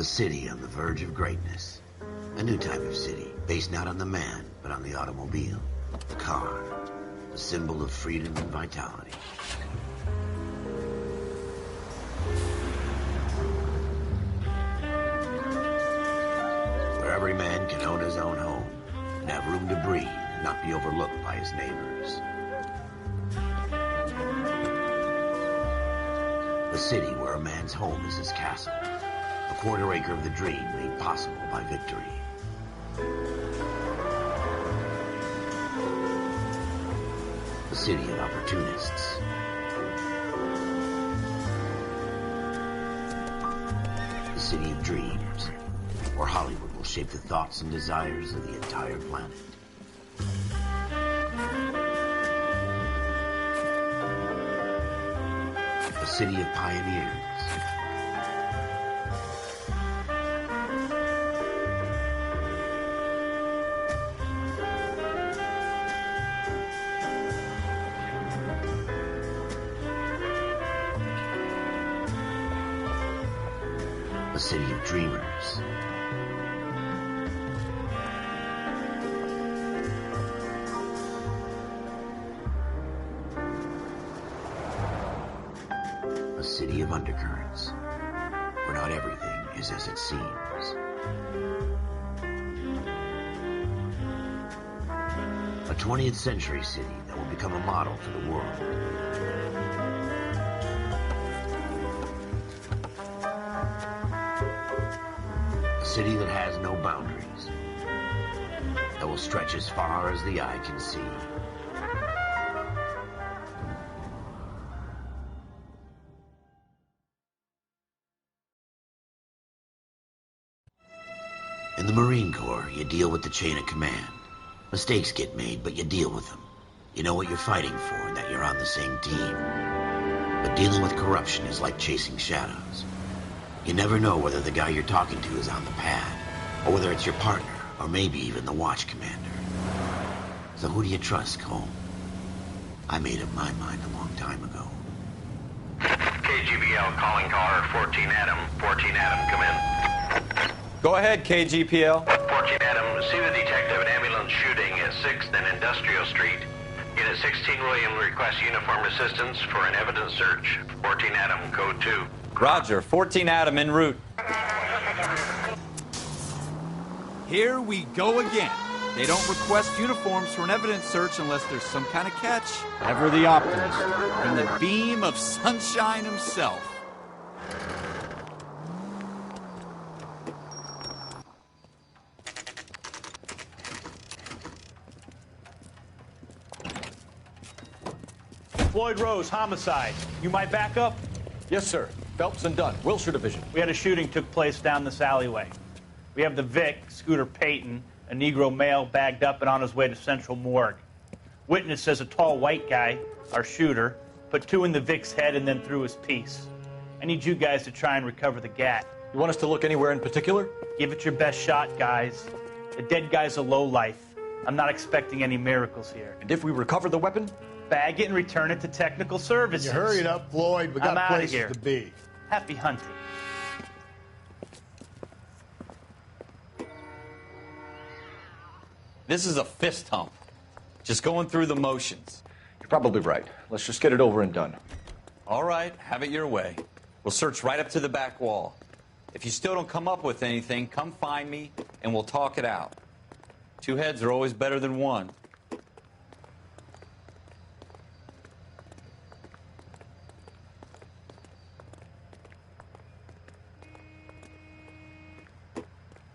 A city on the verge of greatness. A new type of city, based not on the man, but on the automobile. The car. The symbol of freedom and vitality. Where every man can own his own home, and have room to breathe, and not be overlooked by his neighbors. A city where a man's home is his castle. A quarter acre of the dream made possible by victory. A city of opportunists. A city of dreams, where Hollywood will shape the thoughts and desires of the entire planet. A city of pioneers. A city of dreamers. A city of undercurrents, where not everything is as it seems. A 20th century city that will become a model for the world. A city that has no boundaries, that will stretch as far as the eye can see. In the Marine Corps, you deal with the chain of command. Mistakes get made, but you deal with them. You know what you're fighting for, and that you're on the same team. But dealing with corruption is like chasing shadows. You never know whether the guy you're talking to is on the pad, or whether it's your partner, or maybe even the watch commander. So who do you trust, Cole? I made up my mind a long time ago. KGBL calling caller 14 Adam. 14 Adam, come in. Go ahead, KGPL. 14 Adam, see the detective, an ambulance shooting at 6th and Industrial Street. Unit 16 William requests uniform assistance for an evidence search. 14 Adam, code 2. Roger, 14 Adam en route. Here we go again. They don't request uniforms for an evidence search unless there's some kind of catch. Ever the optimist, and the beam of sunshine himself. Floyd Rose, homicide. You might back up? Yes, sir. Phelps and Dunn, Wilshire Division. We had a shooting took place down this alleyway. We have the Vic, Scooter Payton, a Negro male bagged up and on his way to Central Morgue. Witness says a tall white guy, our shooter, put 2 in the Vic's head and then threw his piece. I need you guys to try and recover the gat. You want us to look anywhere in particular? Give it your best shot, guys. The dead guy's a lowlife. I'm not expecting any miracles here. And if we recover the weapon? Bag it and return it to technical services. You hurry it up, Floyd. We got I'm outta places here. to be. Happy hunting. This is a fist hump. Just going through the motions. You're probably right. Let's just get it over and done. All right, have it your way. We'll search right up to the back wall. If you still don't come up with anything, come find me and we'll talk it out. 2 heads are always better than 1.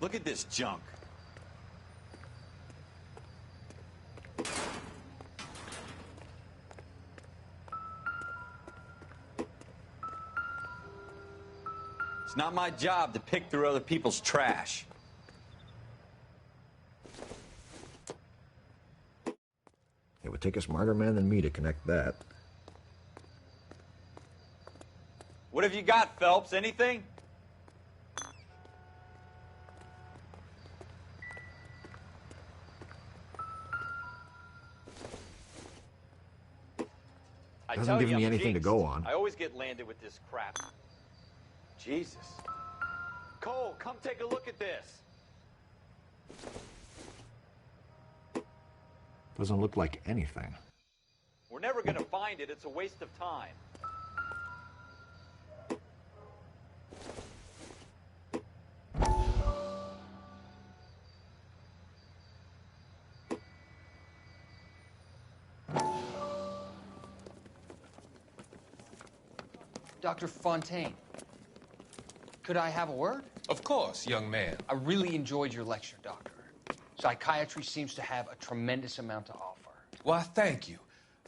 Look at this junk. It's not my job to pick through other people's trash. It would take a smarter man than me to connect that. What have you got, Phelps? Anything? Hasn't given me anything to go on. I always get landed with this crap. Jesus. Cole, come take a look at this. Doesn't look like anything. We're never going to find it. It's a waste of time. Dr. Fontaine, could I have a word? Of course, young man. I really enjoyed your lecture, Doctor. Psychiatry seems to have a tremendous amount to offer. Why, thank you.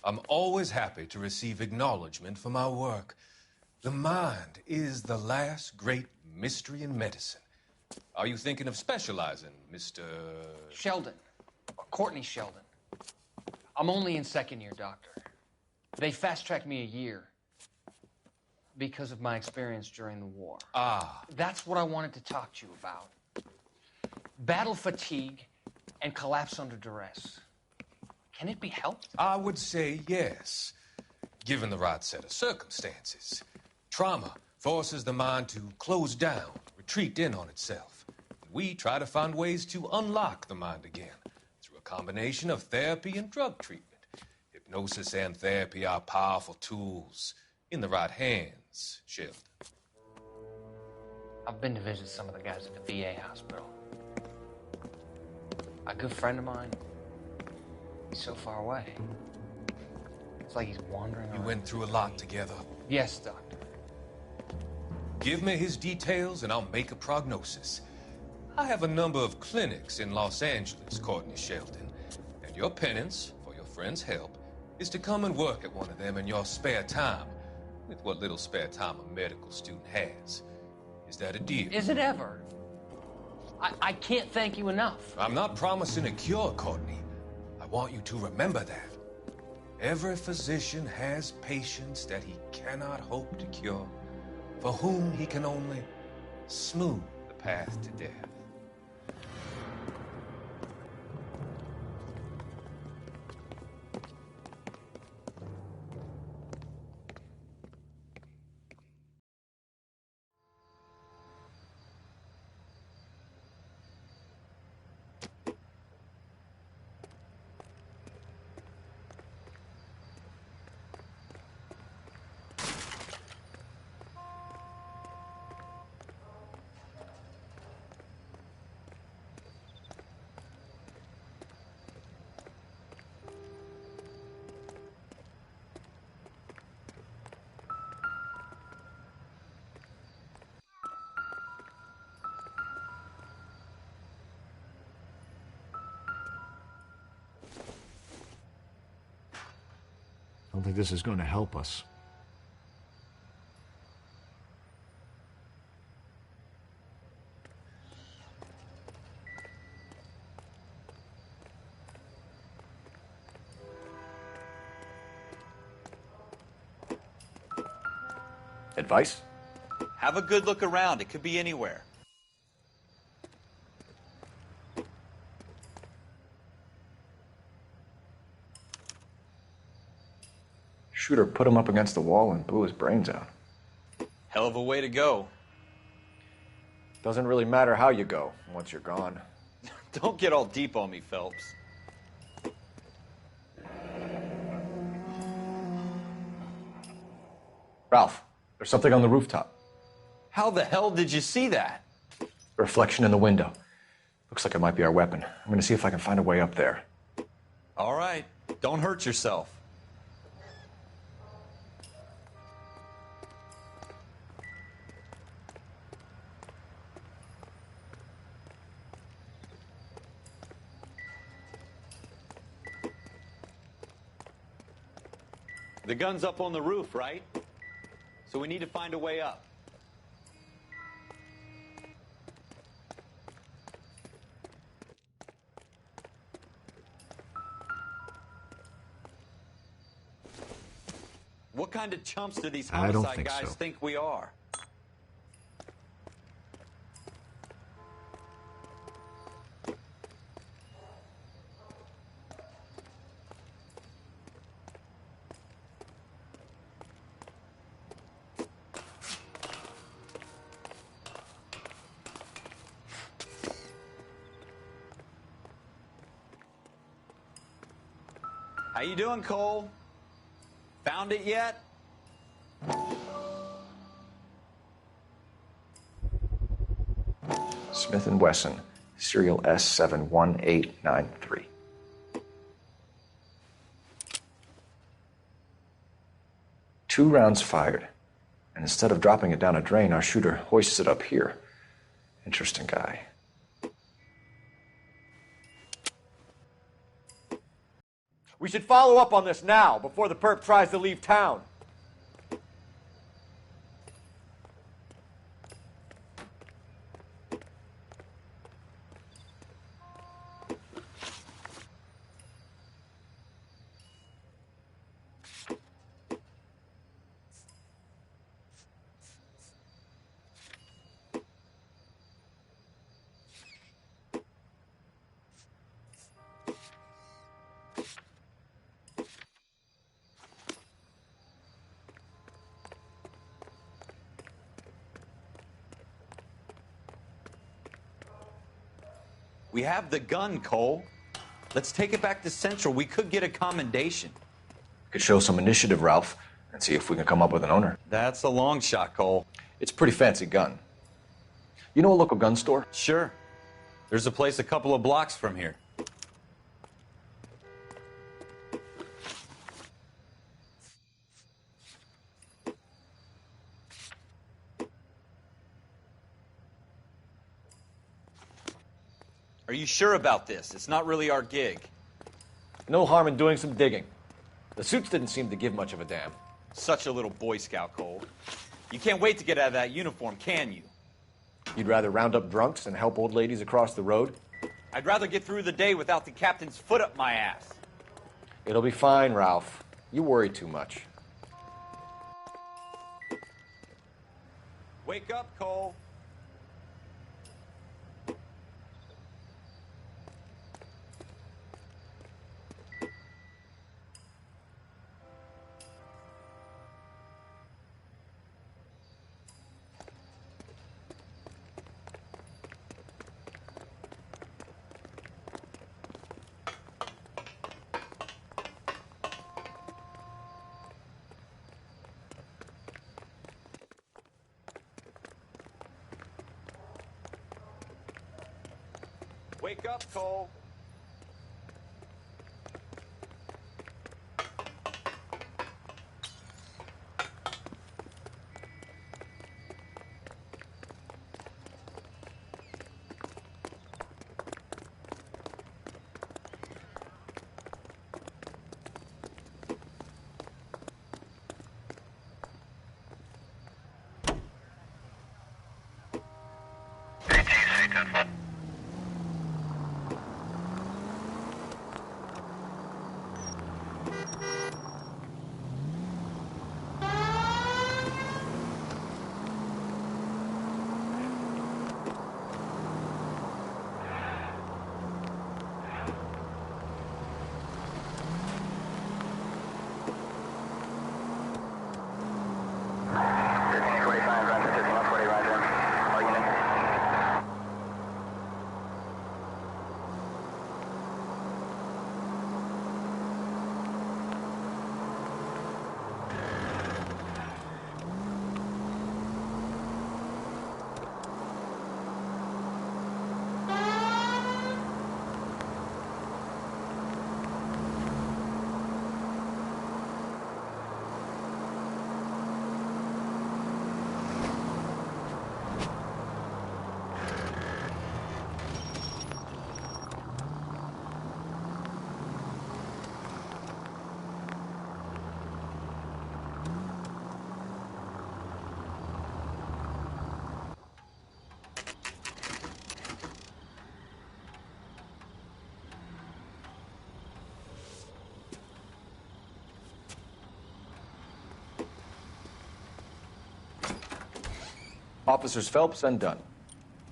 I'm always happy to receive acknowledgement for my work. The mind is the last great mystery in medicine. Are you thinking of specializing, Mr. Sheldon, or Courtney Sheldon. I'm only in second year, Doctor. They fast-tracked me a year because of my experience during the war. Ah. That's what I wanted to talk to you about. Battle fatigue and collapse under duress. Can it be helped? I would say yes, given the right set of circumstances. Trauma forces the mind to close down, retreat in on itself. We try to find ways to unlock the mind again through a combination of therapy and drug treatment. Hypnosis and therapy are powerful tools in the right hands, Sheldon. I've been to visit some of the guys at the VA hospital. A good friend of mine, he's so far away. It's like he's wandering around. We went through a lot together. Yes, Doctor. Give me his details and I'll make a prognosis. I have a number of clinics in Los Angeles, Courtney Sheldon, and your penance, for your friend's help, is to come and work at one of them in your spare time, with what little spare time a medical student has. Is that a deal? Is it ever? I can't thank you enough. I'm not promising a cure, Courtney. I want you to remember that. Every physician has patients that he cannot hope to cure, for whom he can only smooth the path to death. I don't think this is going to help us. Advice? Have a good look around. It could be anywhere. Shooter put him up against the wall and blew his brains out. Hell of a way to go. Doesn't really matter how you go once you're gone. Don't get all deep on me, Phelps. Ralph, there's something on the rooftop. How the hell did you see that? A reflection in the window. Looks like it might be our weapon. I'm gonna see if I can find a way up there. All right. Don't hurt yourself. The gun's up on the roof, right? So we need to find a way up. What kind of chumps do these I don't homicide think guys so. think we are? How you doing, Cole? Found it yet? Smith & Wesson, serial S71893. Two rounds fired, and instead of dropping it down a drain, our shooter hoists it up here. Interesting guy. We should follow up on this now, before the perp tries to leave town. We have the gun, Cole. Let's take it back to Central. We could get a commendation. Could show some initiative, Ralph, and see if we can come up with an owner. That's a long shot, Cole. It's a pretty fancy gun. You know a local gun store? Sure. There's a place a couple of blocks from here. Are you sure about this? It's not really our gig. No harm in doing some digging. The suits didn't seem to give much of a damn. Such a little Boy Scout, Cole. You can't wait to get out of that uniform, can you? You'd rather round up drunks and help old ladies across the road? I'd rather get through the day without the captain's foot up my ass. It'll be fine, Ralph. You worry too much. Wake up, Cole. Wake up, Cole. Officers Phelps and Dunn.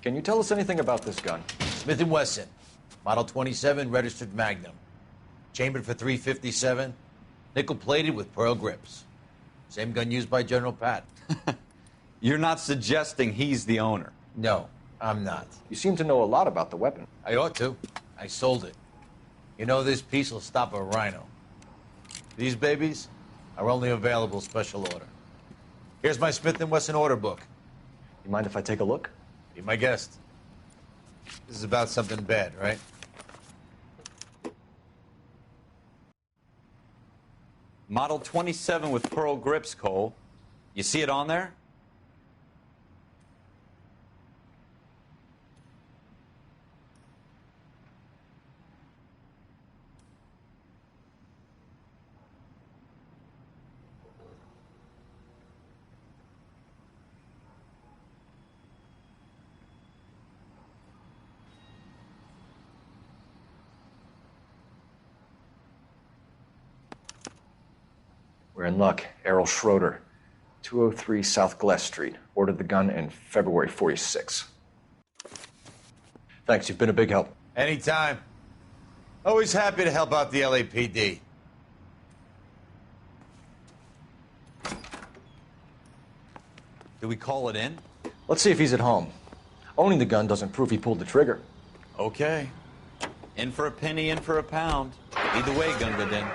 Can you tell us anything about this gun? Smith & Wesson, Model 27, registered Magnum. Chambered for .357, nickel-plated with pearl grips. Same gun used by General Patton. You're not suggesting he's the owner? No, I'm not. You seem to know a lot about the weapon. I ought to. I sold it. You know, this piece will stop a rhino. These babies are only available special order. Here's my Smith & Wesson order book. You mind if I take a look? Be my guest. This is about something bad, right? Model 27 with pearl grips, Cole. You see it on there? We're in luck. Errol Schroeder, 203 South Glass Street. Ordered the gun in February 46. Thanks, you've been a big help. Anytime. Always happy to help out the LAPD. Do we call it in? Let's see if he's at home. Owning the gun doesn't prove he pulled the trigger. Okay. In for a penny, in for a pound. Either way, Gunga Din.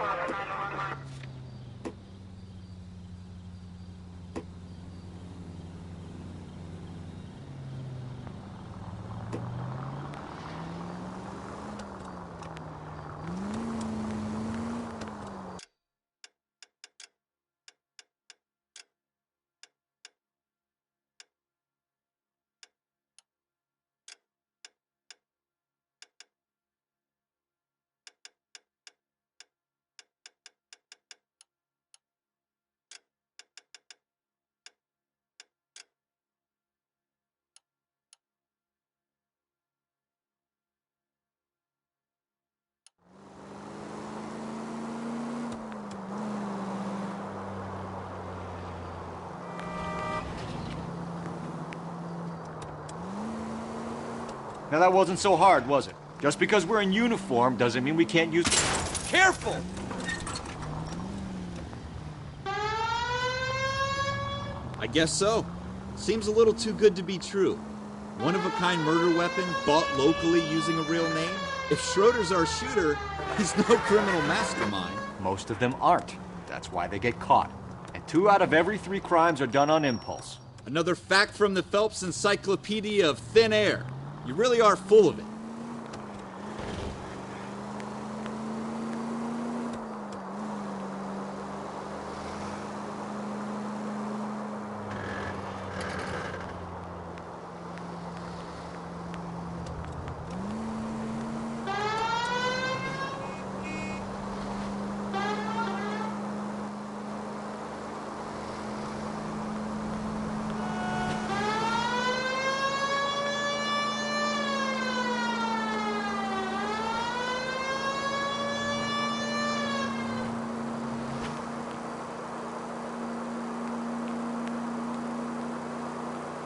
Now that wasn't so hard, was it? Just because we're in uniform doesn't mean we can't use... Careful! I guess so. Seems a little too good to be true. One-of-a-kind murder weapon bought locally using a real name? If Schroeder's our shooter, he's no criminal mastermind. Most of them aren't. That's why they get caught. And 2 out of every 3 crimes are done on impulse. Another fact from the Phelps Encyclopedia of Thin Air. You really are full of it.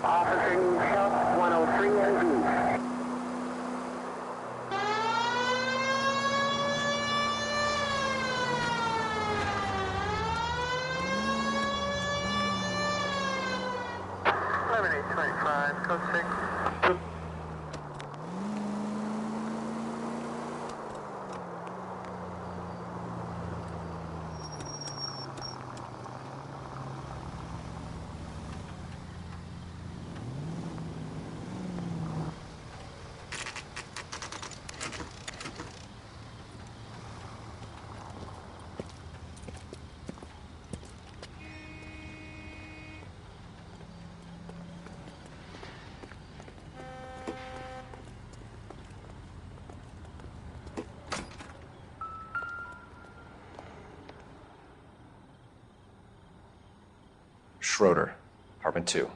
Officer Shop 103 and B. Code 6. Schroeder, apartment 2.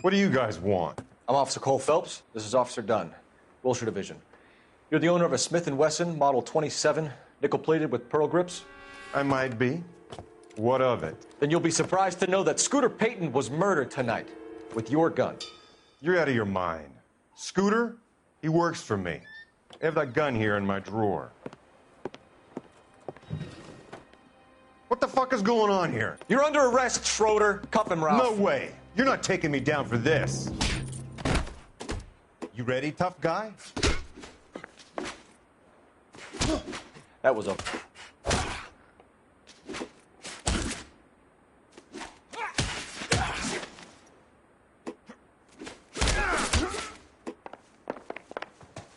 What do you guys want? I'm Officer Cole Phelps. This is Officer Dunn, Wilshire Division. You're the owner of a Smith & Wesson Model 27, nickel-plated with pearl grips? I might be. What of it? Then you'll be surprised to know that Scooter Payton was murdered tonight with your gun. You're out of your mind. Scooter? He works for me. I have that gun here in my drawer. What the fuck is going on here? You're under arrest, Schroeder. Cuff him, Ralph. No way. You're not taking me down for this. You ready, tough guy? That was a...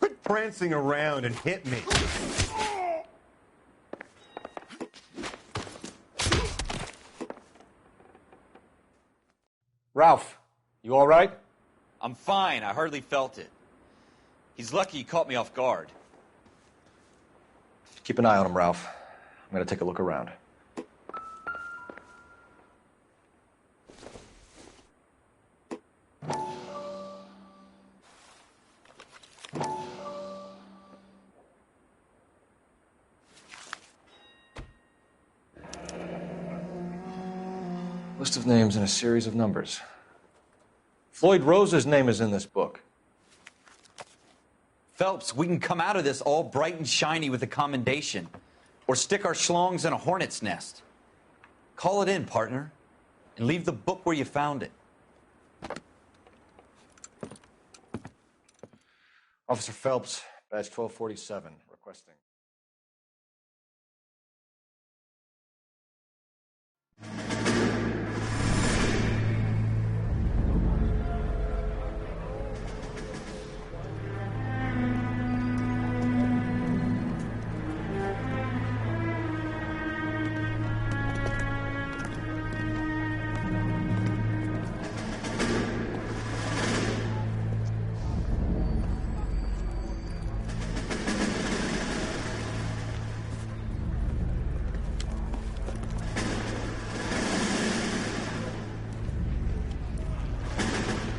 Quit prancing around and hit me. Ralph, you all right? I'm fine. I hardly felt it. He's lucky he caught me off guard. Keep an eye on him, Ralph. I'm gonna take a look around. List of names and a series of numbers. Floyd Rose's name is in this book. Phelps, we can come out of this all bright and shiny with a commendation. Or stick our schlongs in a hornet's nest. Call it in, partner. And leave the book where you found it. Officer Phelps, badge 1247, requesting.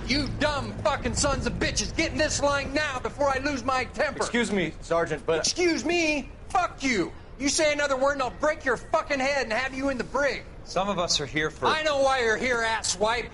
You dumb fucking sons of bitches, get in this line now before I lose my temper. Excuse me, Sergeant, but... Excuse me? Fuck you. You say another word and I'll break your fucking head and have you in the brig. Some of us are here for... I know why you're here, asswipe.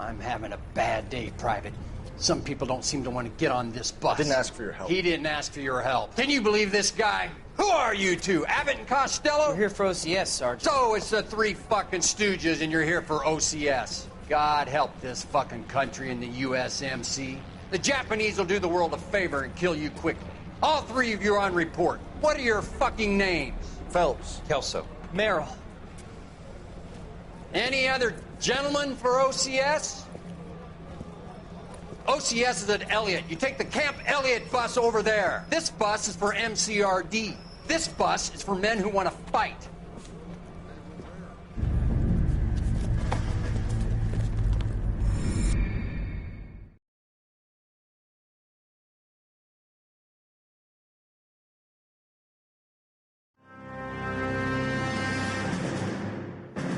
I'm having a bad day, Private. Some people don't seem to want to get on this bus. I didn't ask for your help. He didn't ask for your help. Can you believe this guy? Who are you two? Abbott and Costello? We're here for OCS, Sergeant. So it's the three fucking stooges and you're here for OCS. God help this fucking country and the USMC. The Japanese will do the world a favor and kill you quickly. All three of you are on report. What are your fucking names? Phelps. Kelso. Merrill. Any other gentlemen for OCS? OCS is at Elliott. You take the Camp Elliott bus over there. This bus is for MCRD. This bus is for men who want to fight.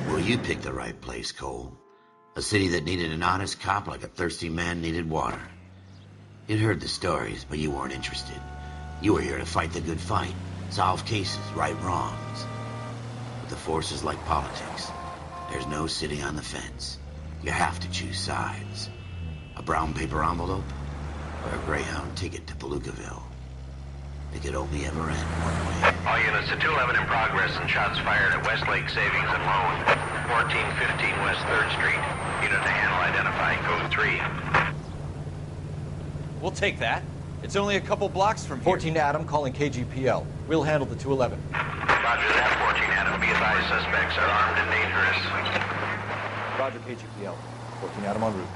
Well, you picked the right place, Cole. A city that needed an honest cop like a thirsty man needed water. You'd heard the stories, but you weren't interested. You were here to fight the good fight, solve cases, right wrongs. But the force is like politics. There's no sitting on the fence. You have to choose sides. A brown paper envelope or a Greyhound ticket to Palookaville. It could only ever end one way. All units to 211 in progress and shots fired at Westlake Savings and Loan, 1415 West 3rd Street. Unit to handle identify code 3. We'll take that. It's only a couple blocks from here. 14 Adam calling KGPL. We'll handle the 211. Roger that, 14 Adam. Be advised, suspects are armed and dangerous. Roger, KGPL. 14 Adam en route.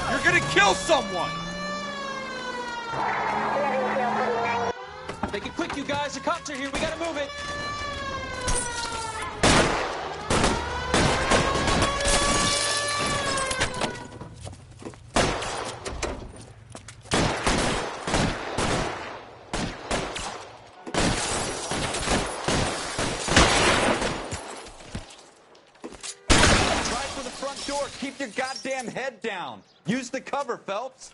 You're gonna kill someone! Make it quick, you guys. The cops are here. We gotta move it. Try for the front door. Keep your goddamn head down. Use the cover, Phelps.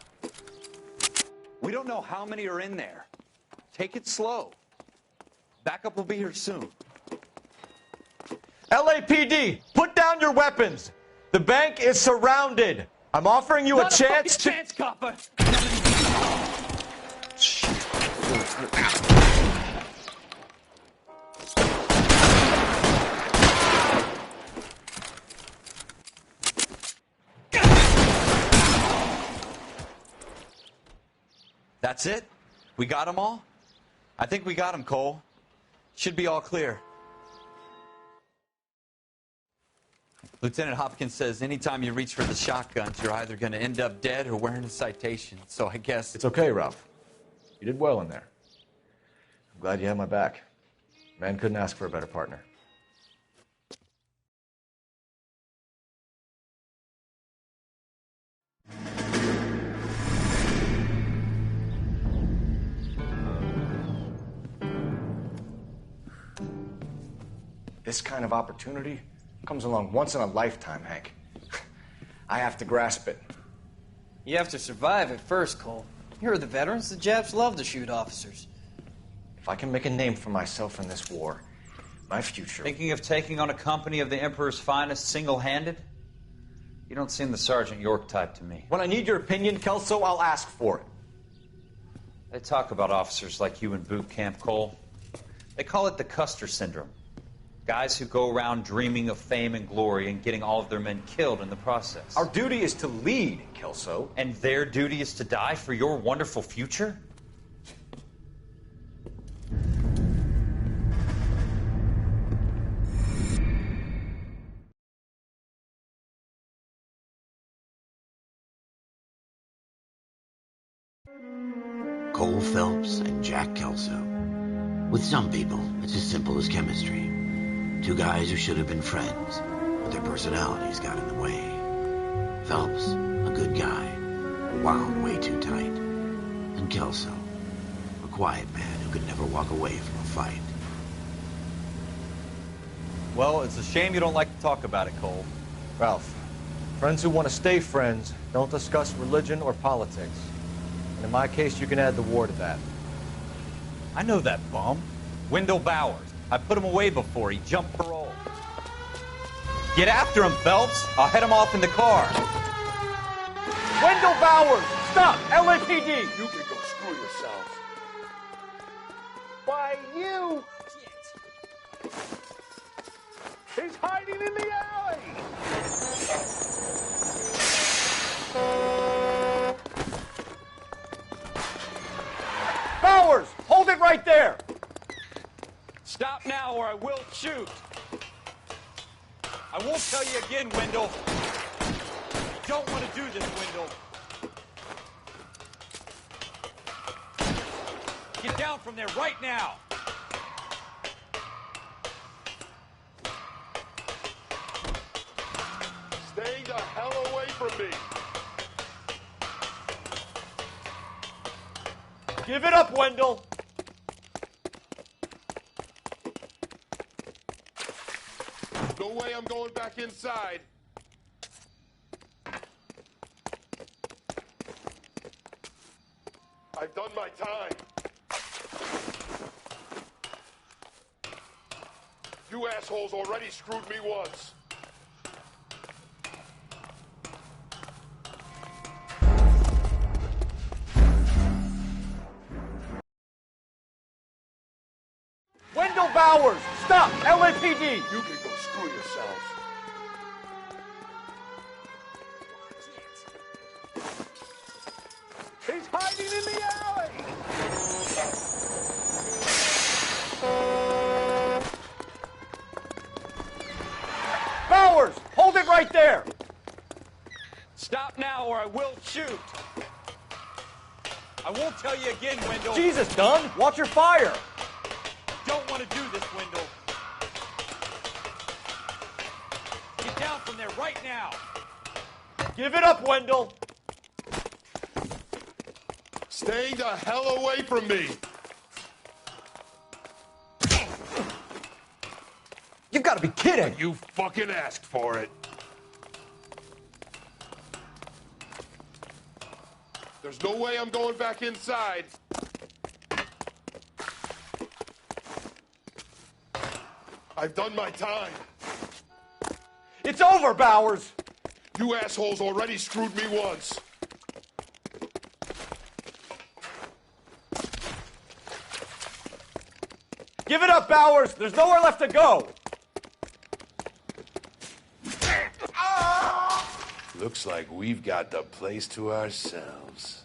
We don't know how many are in there. Take it slow. Backup will be here soon. LAPD, put down your weapons. The bank is surrounded. I'm offering you a chance to... chance, copper. That's it? We got them all? I think we got them, Cole. Should be all clear. Lieutenant Hopkins says anytime you reach for the shotguns, you're either going to end up dead or wearing a citation. So I guess... It's okay, Ralph. You did well in there. I'm glad you had my back. Man couldn't ask for a better partner. This kind of opportunity comes along once in a lifetime, Hank. I have to grasp it. You have to survive at first, Cole. Here are the veterans. The Japs love to shoot officers. If I can make a name for myself in this war, my future... Thinking of taking on a company of the Emperor's finest single-handed? You don't seem the Sergeant York type to me. When I need your opinion, Kelso, I'll ask for it. They talk about officers like you in boot camp, Cole. They call it the Custer syndrome. Guys who go around dreaming of fame and glory and getting all of their men killed in the process. Our duty is to lead, Kelso. And their duty is to die for your wonderful future? Cole Phelps and Jack Kelso. With some people, it's as simple as chemistry. Two guys who should have been friends, but their personalities got in the way. Phelps, a good guy, wound way too tight. And Kelso, a quiet man who could never walk away from a fight. Well, it's a shame you don't like to talk about it, Cole. Ralph, friends who want to stay friends don't discuss religion or politics. And in my case, you can add the war to that. I know that bum. Wendell Bowers. I put him away before he jumped parole. Get after him, Phelps. I'll head him off in the car. Wendell Bowers! Stop! LAPD! You can go screw yourself. Why, you! He's hiding in the alley! Bowers! Hold it right there! Stop now or I will shoot. I won't tell you again, Wendell. You don't want to do this, Wendell. Get down from there right now. Stay the hell away from me. Give it up, Wendell. No way I'm going back inside. I've done my time. You assholes already screwed me once. Wendell Bowers! Stop! LAPD! You can go screw yourselves. He's hiding in the alley! Bowers! Hold it right there! Stop now or I will shoot. I won't tell you again, Wendell. Jesus, Dunn! Watch your fire! Don't want to do this, Wendell. Get down from there right now. Give it up, Wendell! Stay the hell away from me! You've got to be kidding! You fucking asked for it. There's no way I'm going back inside. I've done my time. It's over, Bowers! You assholes already screwed me once. Give it up, Bowers! There's nowhere left to go! Looks like we've got the place to ourselves.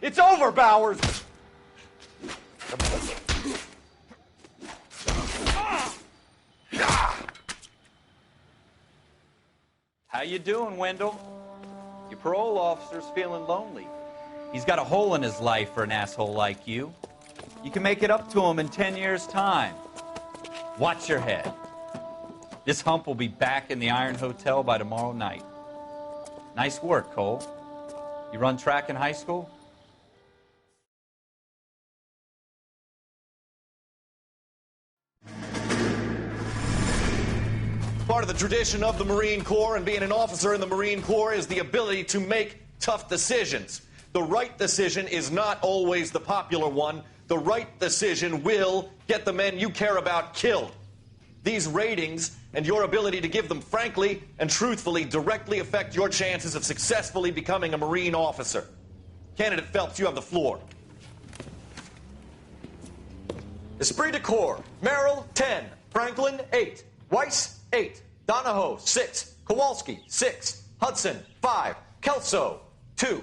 It's over, Bowers! How you doing, Wendell? Your parole officer's feeling lonely. He's got a hole in his life for an asshole like you. You can make it up to him in 10 years' time. Watch your head. This hump will be back in the Iron Hotel by tomorrow night. Nice work, Cole. You run track in high school? Part of the tradition of the Marine Corps and being an officer in the Marine Corps is the ability to make tough decisions. The right decision is not always the popular one. The right decision will get the men you care about killed. These ratings and your ability to give them frankly and truthfully directly affect your chances of successfully becoming a Marine officer. Candidate Phelps, you have the floor. Esprit de Corps, Merrill, 10. Franklin, 8. Weiss, 8. Donahoe, 6. Kowalski, 6. Hudson, 5. Kelso, 2.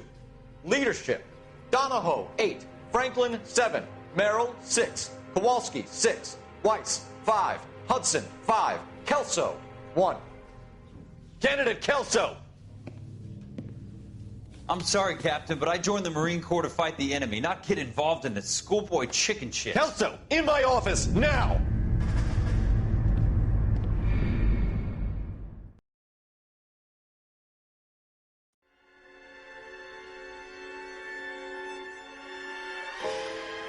Leadership, Donahoe, 8. Franklin, 7. Merrill, 6. Kowalski, 6. Weiss, 5. Hudson, 5. Kelso, 1. Candidate Kelso. I'm sorry, Captain, but I joined the Marine Corps to fight the enemy, not get involved in this schoolboy chicken shit. Kelso, in my office, now!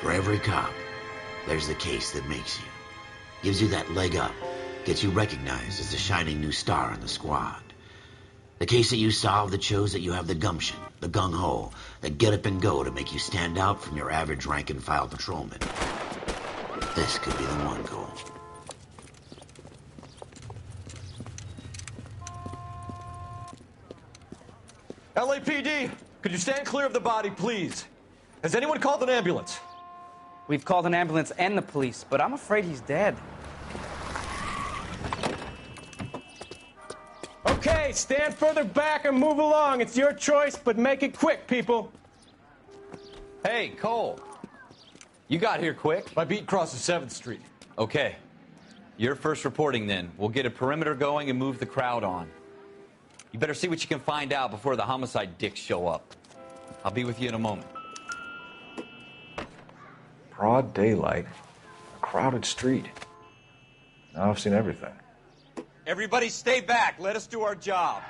For every cop, there's the case that makes you. Gives you that leg up. Gets you recognized as the shining new star in the squad. The case that you solve that shows that you have the gumption, the gung-ho, the get up and go to make you stand out from your average rank-and-file patrolman. This could be the one, Cole. LAPD, could you stand clear of the body, please? Has anyone called an ambulance? We've called an ambulance and the police, but I'm afraid he's dead. Okay, stand further back and move along. It's your choice, but make it quick, people. Hey, Cole. You got here quick. My beat crosses 7th Street. Okay. You're first reporting then. We'll get a perimeter going and move the crowd on. You better see what you can find out before the homicide dicks show up. I'll be with you in a moment. Broad daylight, a crowded street. Now I've seen everything. Everybody stay back. Let us do our job.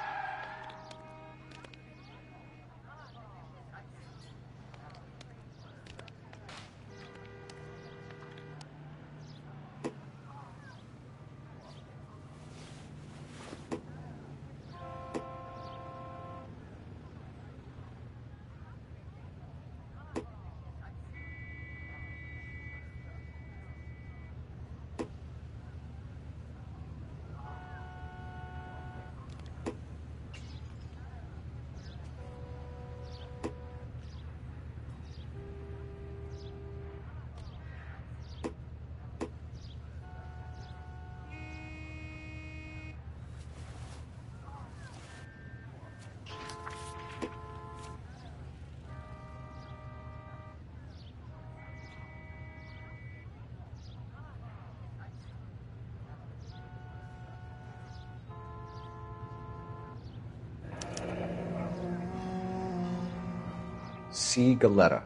C. Galetta.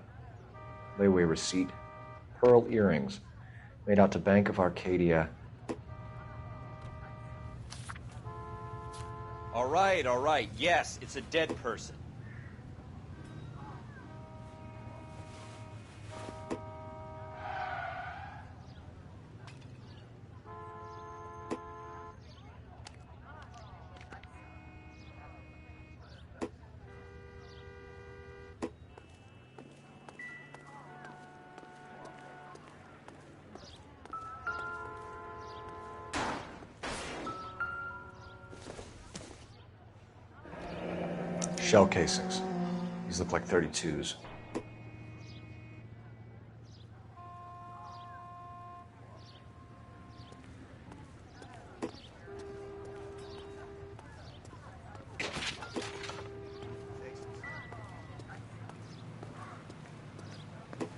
Layaway receipt. Pearl earrings. Made out to Bank of Arcadia. All right. Yes, it's a dead person. Shell casings. These look like 32s.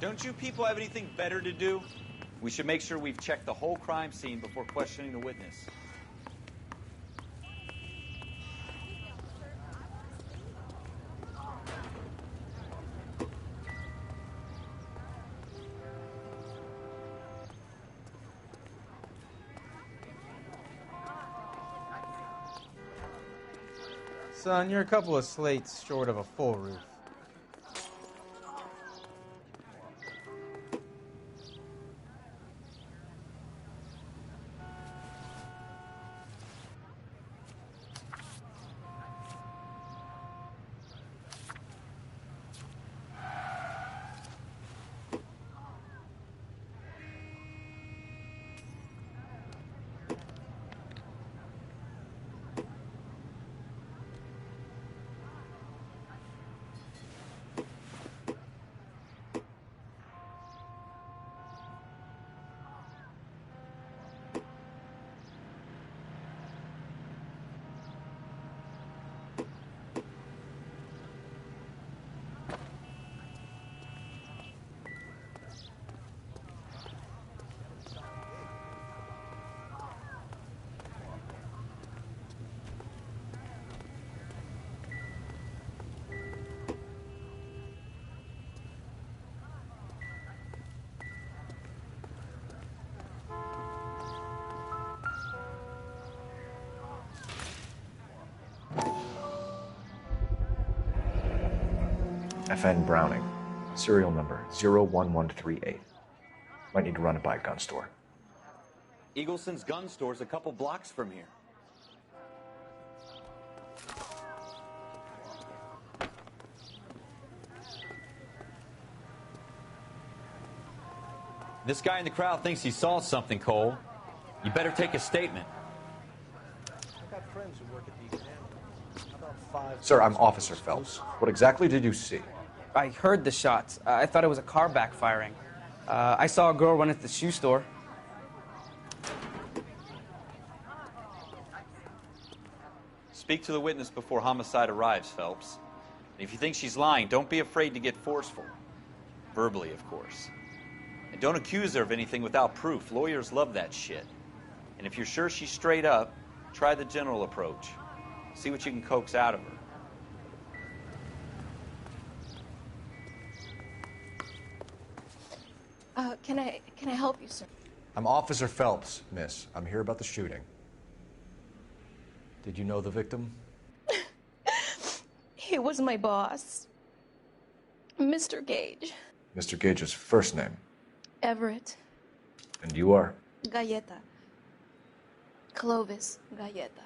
Don't you people have anything better to do? We should make sure we've checked the whole crime scene before questioning the witness. Son, you're a couple of slates short of a full roof. FN Browning. Serial number 01138. Might need to run it by a gun store. Eagleson's gun store's a couple blocks from here. This guy in the crowd thinks he saw something, Cole. You better take a statement. I've got friends who work at the exam. How about 5... Sir, I'm Officer Phelps. What exactly did you see? I heard the shots. I thought it was a car backfiring. I saw a girl run at the shoe store. Speak to the witness before homicide arrives, Phelps. And if you think she's lying, don't be afraid to get forceful. Verbally, of course. And don't accuse her of anything without proof. Lawyers love that shit. And if you're sure she's straight up, try the general approach. See what you can coax out of her. Can I help you, sir? I'm Officer Phelps, miss. I'm here about the shooting. Did you know the victim? He was my boss, Mr. Gage. Mr. Gage's first name. Everett. And you are? Galleta. Clovis Galleta.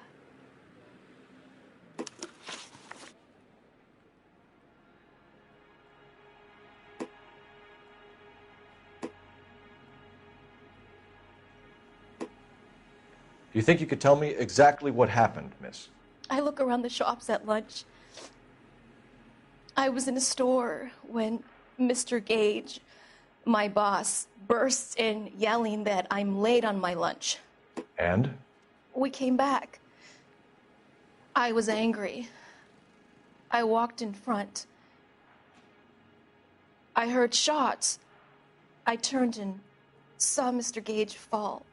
Do you think you could tell me exactly what happened, miss? I look around the shops at lunch. I was in a store when Mr. Gage, my boss, bursts in yelling that I'm late on my lunch. And? We came back. I was angry. I walked in front. I heard shots. I turned and saw Mr. Gage fall.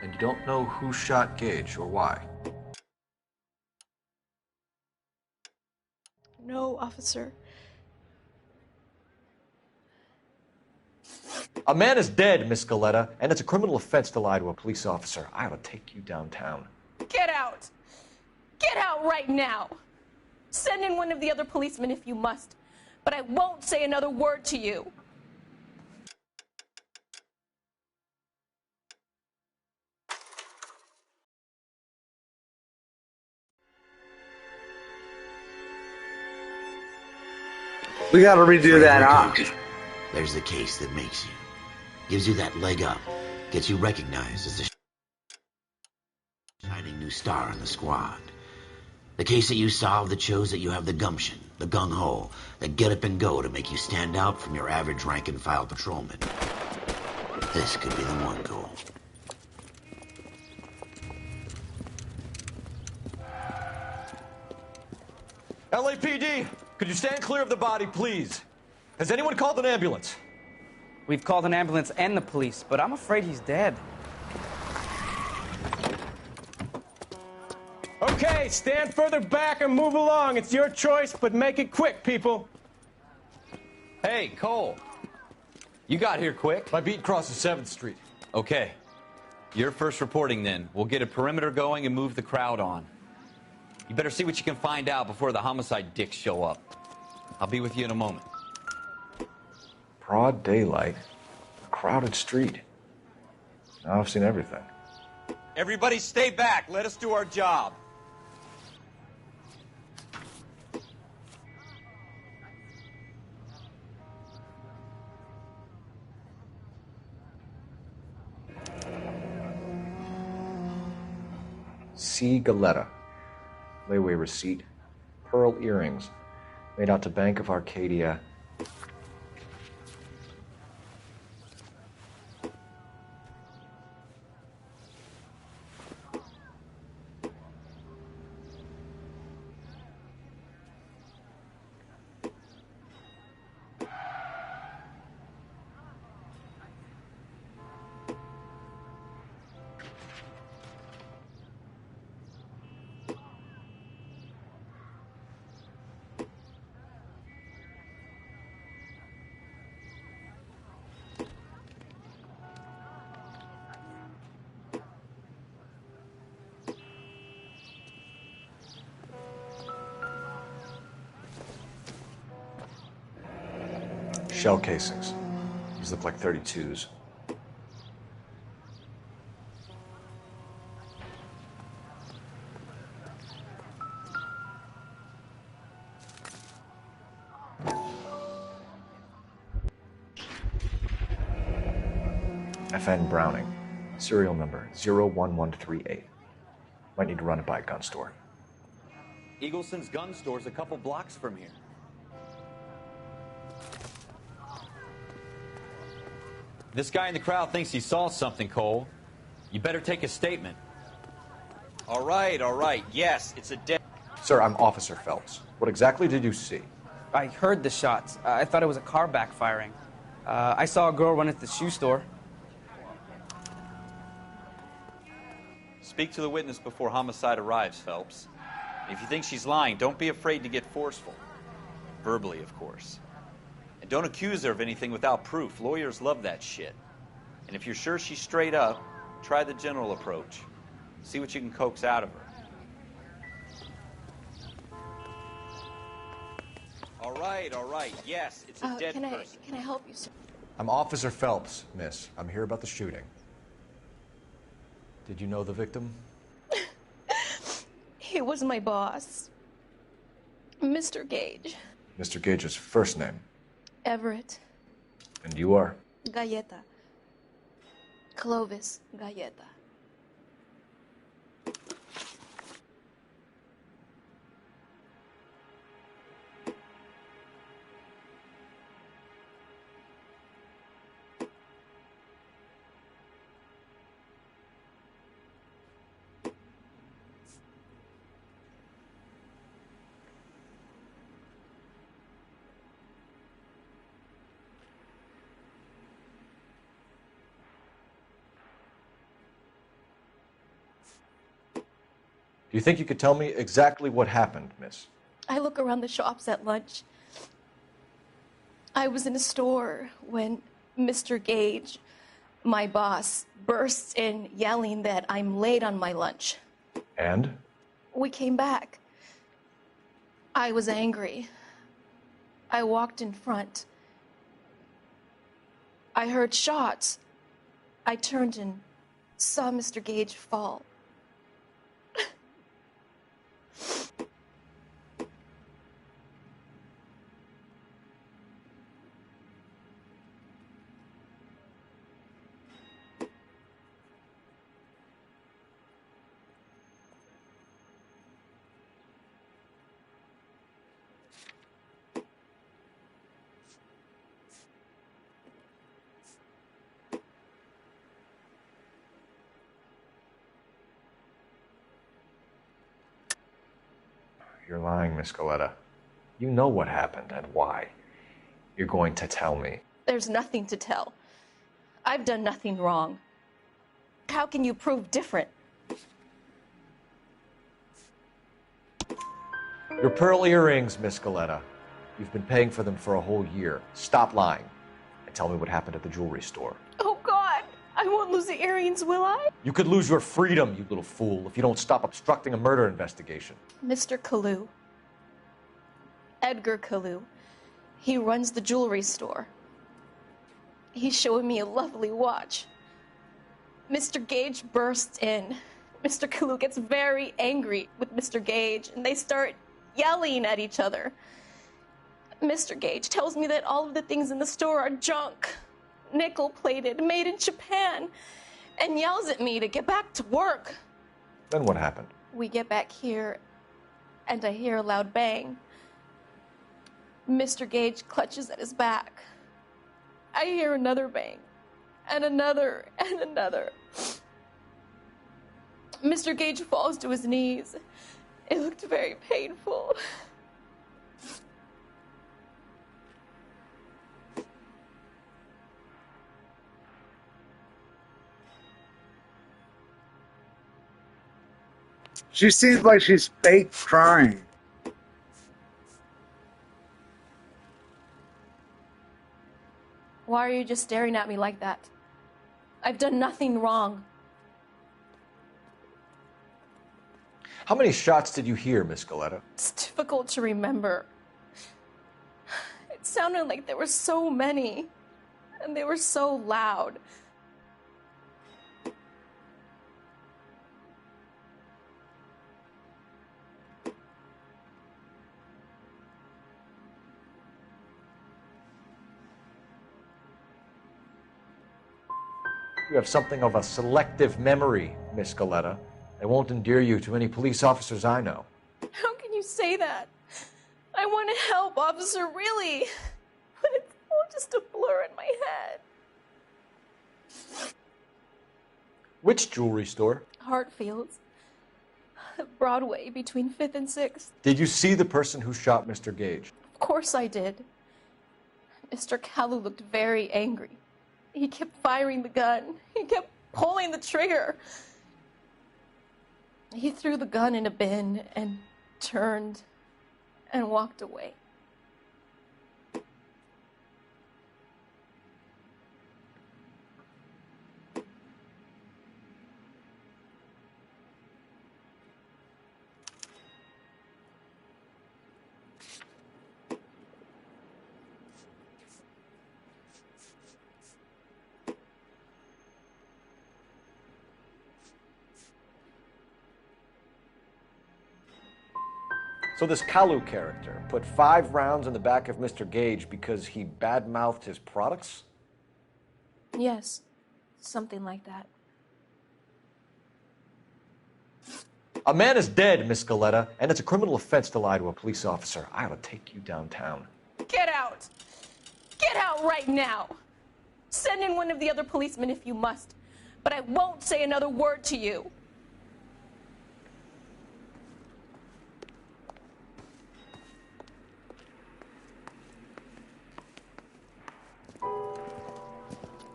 And you don't know who shot Gage or why? officer. A man is dead, Miss Galetta, and it's a criminal offense to lie to a police officer. I ought to take you downtown. Get out! Get out right now! Send in one of the other policemen if you must, but I won't say another word to you. We gotta redo that op. There's the case that makes you. Gives you that leg up. Gets you recognized as the shining new star in the squad. The case that you solved that shows that you have the gumption, the gung-ho, the get up and go to make you stand out from your average rank-and-file patrolman. This could be the one, Cole. LAPD, could you stand clear of the body, please? Has anyone called an ambulance? We've called an ambulance and the police, but I'm afraid he's dead. Okay, stand further back and move along. It's your choice, but make it quick, people. Hey, Cole. You got here quick. My beat crosses 7th Street. Okay. You're first reporting then. We'll get a perimeter going and move the crowd on. You better see what you can find out before the homicide dicks show up. I'll be with you in a moment. Broad daylight, a crowded street. Now I've seen everything. Everybody stay back. Let us do our job. C. Galetta. Layaway receipt. Pearl earrings. Made out to Bank of Arcadia. Shell casings. These look like 32s. FN Browning. Serial number 01138. Might need to run it by a gun store. Eagleson's gun store's a couple blocks from here. This guy in the crowd thinks he saw something, Cole. You better take a statement. All right. Yes, it's a dead... Sir, I'm Officer Phelps. What exactly did you see? I heard the shots. I thought it was a car backfiring. I saw a girl run at the shoe store. Speak to the witness before homicide arrives, Phelps. If you think she's lying, don't be afraid to get forceful. Verbally, of course. And don't accuse her of anything without proof. Lawyers love that shit. And if you're sure she's straight up, try the general approach. See what you can coax out of her. All right. Yes, it's a dead person. Can I help you, sir? I'm Officer Phelps, miss. I'm here about the shooting. Did you know the victim? He was my boss, Mr. Gage. Mr. Gage's first name. Everett. And you are? Galleta. Clovis Galleta. Do you think you could tell me exactly what happened, miss? I look around the shops at lunch. I was in a store when Mr. Gage, my boss, bursts in yelling that I'm late on my lunch. And? We came back. I was angry. I walked in front. I heard shots. I turned and saw Mr. Gage fall. You're lying, Miss Coletta. You know what happened and why. You're going to tell me. There's nothing to tell. I've done nothing wrong. How can you prove different? Your pearl earrings, Miss Coletta. You've been paying for them for a whole year. Stop lying and tell me what happened at the jewelry store. Oh, God! I won't lose the earrings, will I? You could lose your freedom, you little fool, if you don't stop obstructing a murder investigation. Mr. Kalu. Edgar Kalu. He runs the jewelry store. He's showing me a lovely watch. Mr. Gage bursts in. Mr. Kalu gets very angry with Mr. Gage, and they start yelling at each other. Mr. Gage tells me that all of the things in the store are junk, nickel-plated, made in Japan, and yells at me to get back to work. Then what happened? We get back here, and I hear a loud bang. Mr. Gage clutches at his back. I hear another bang, and another, and another. Mr. Gage falls to his knees. It looked very painful. She seems like she's fake crying. Why are you just staring at me like that? I've done nothing wrong. How many shots did you hear, Miss Coletta? It's difficult to remember. It sounded like there were so many, and they were so loud. You have something of a selective memory, Miss Coletta. It won't endear you to any police officers I know. How can you say that? I want to help, officer, really. But it's all just a blur in my head. Which jewelry store? Hartfield's. Broadway, between 5th and 6th. Did you see the person who shot Mr. Gage? Of course I did. Mr. Kalu looked very angry. He kept firing the gun. He kept pulling the trigger. He threw the gun in a bin and turned and walked away. So this Kalu character put 5 rounds in the back of Mr. Gage because he badmouthed his products? Yes, something like that. A man is dead, Miss Coletta, and it's a criminal offense to lie to a police officer. I ought to take you downtown. Get out! Get out right now! Send in one of the other policemen if you must, but I won't say another word to you.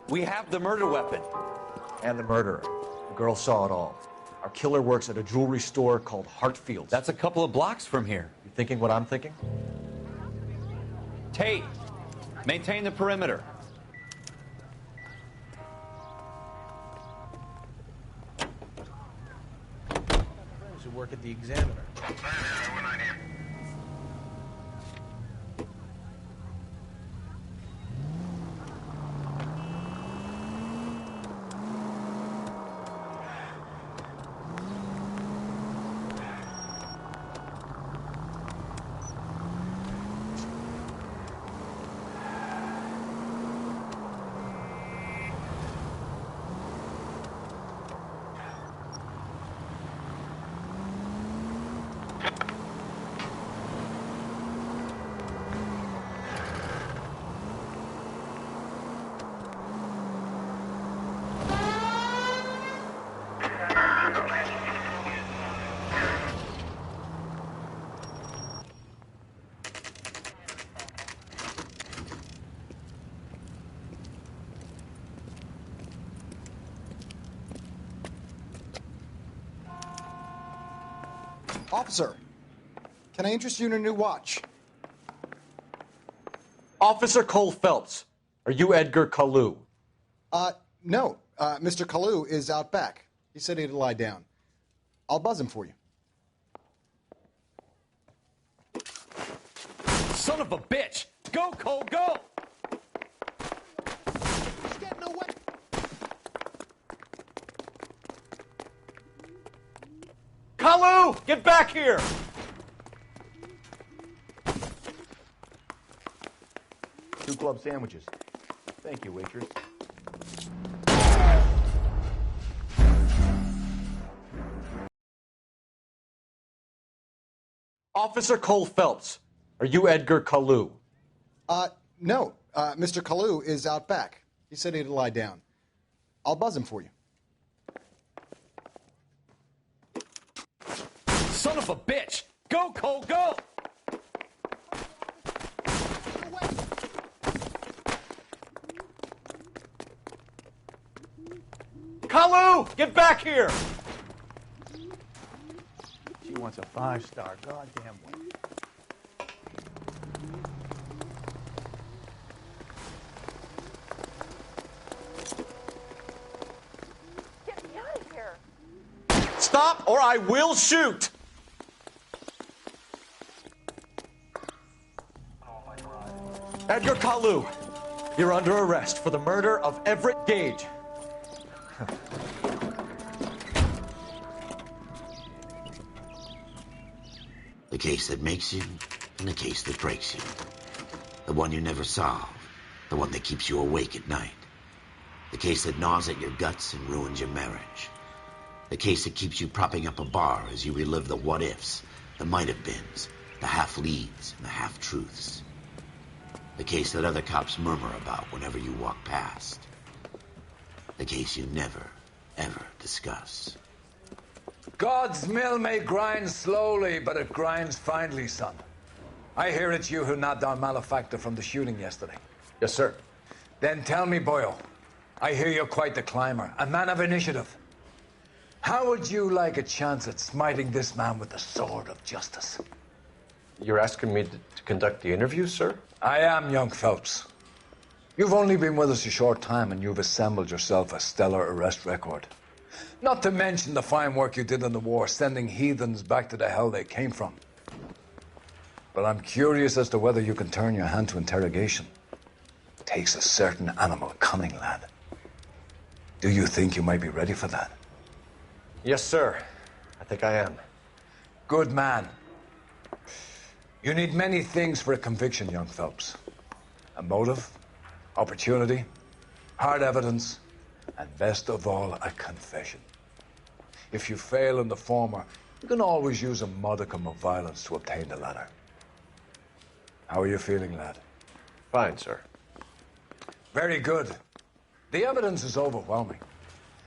We have the murder weapon. And the murderer. The girl saw it all. Our killer works at a jewelry store called Hartfield's. That's a couple of blocks from here. You thinking what I'm thinking? Tate, maintain the perimeter. Friends who work at the Examiner. Officer, can I interest you in a new watch? Officer Cole Phelps, are you Edgar Kalu? No. Mr. Kalu is out back. He said he'd lie down. I'll buzz him for you. Son of a bitch! Go, Cole, go! He's getting away. Kalu, get back here! Two club sandwiches. Thank you, waitress. Officer Cole Phelps, are you Edgar Kalu? No. Mr. Kalu is out back. He said he'd lie down. I'll buzz him for you. Son of a bitch! Go, Cole, go! Kalu, get back here! She wants a 5-star goddamn one. Get me out of here. Stop or I will shoot! Edgar Kalu, you're under arrest for the murder of Everett Gage. The case that makes you, and the case that breaks you. The one you never solve, the one that keeps you awake at night. The case that gnaws at your guts and ruins your marriage. The case that keeps you propping up a bar as you relive the what-ifs, the might-have-beens, the half-leads, and the half-truths. The case that other cops murmur about whenever you walk past. The case you never, ever discuss. God's mill may grind slowly, but it grinds finely, son. I hear it's you who nabbed our malefactor from the shooting yesterday. Yes, sir. Then tell me, Boyle, I hear you're quite the climber, a man of initiative. How would you like a chance at smiting this man with the sword of justice? You're asking me to conduct the interview, sir? I am, young Phelps. You've only been with us a short time, and you've assembled yourself a stellar arrest record. Not to mention the fine work you did in the war, sending heathens back to the hell they came from. But I'm curious as to whether you can turn your hand to interrogation. It takes a certain animal cunning, lad. Do you think you might be ready for that? Yes, sir. I think I am. Good man. You need many things for a conviction, young Phelps. A motive, opportunity, hard evidence, and best of all, a confession. If you fail in the former, you can always use a modicum of violence to obtain the latter. How are you feeling, lad? Fine, sir. Very good. The evidence is overwhelming.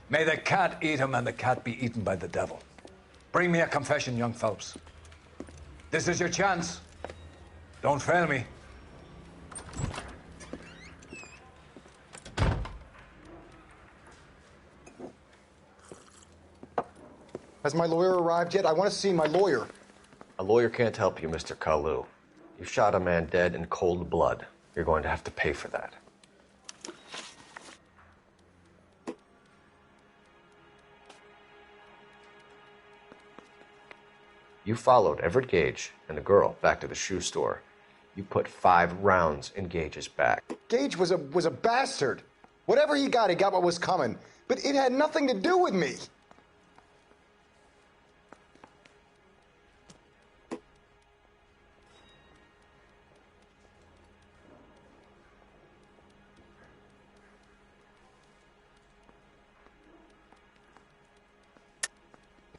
May the cat eat him and the cat be eaten by the devil. Bring me a confession, young Phelps. This is your chance. Don't fail me. Has my lawyer arrived yet? I want to see my lawyer. A A lawyer can't help you, Mr. Kalu. You shot a man dead in cold blood. You're going to have to pay for that. You followed Everett Gage and the girl back to the shoe store. You put 5 rounds in Gage's back. Gage was a bastard. Whatever he got what was coming. But it had nothing to do with me.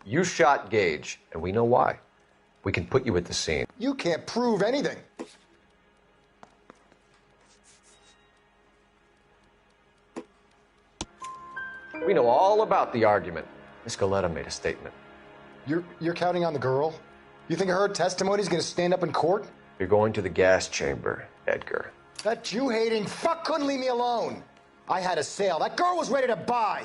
You shot Gage, and we know why. We can put you at the scene. You can't prove anything. We know all about the argument. Miss Galetta made a statement. You're counting on the girl? You think her testimony's gonna stand up in court? You're going to the gas chamber, Edgar. That Jew-hating fuck couldn't leave me alone. I had a sale. That girl was ready to buy.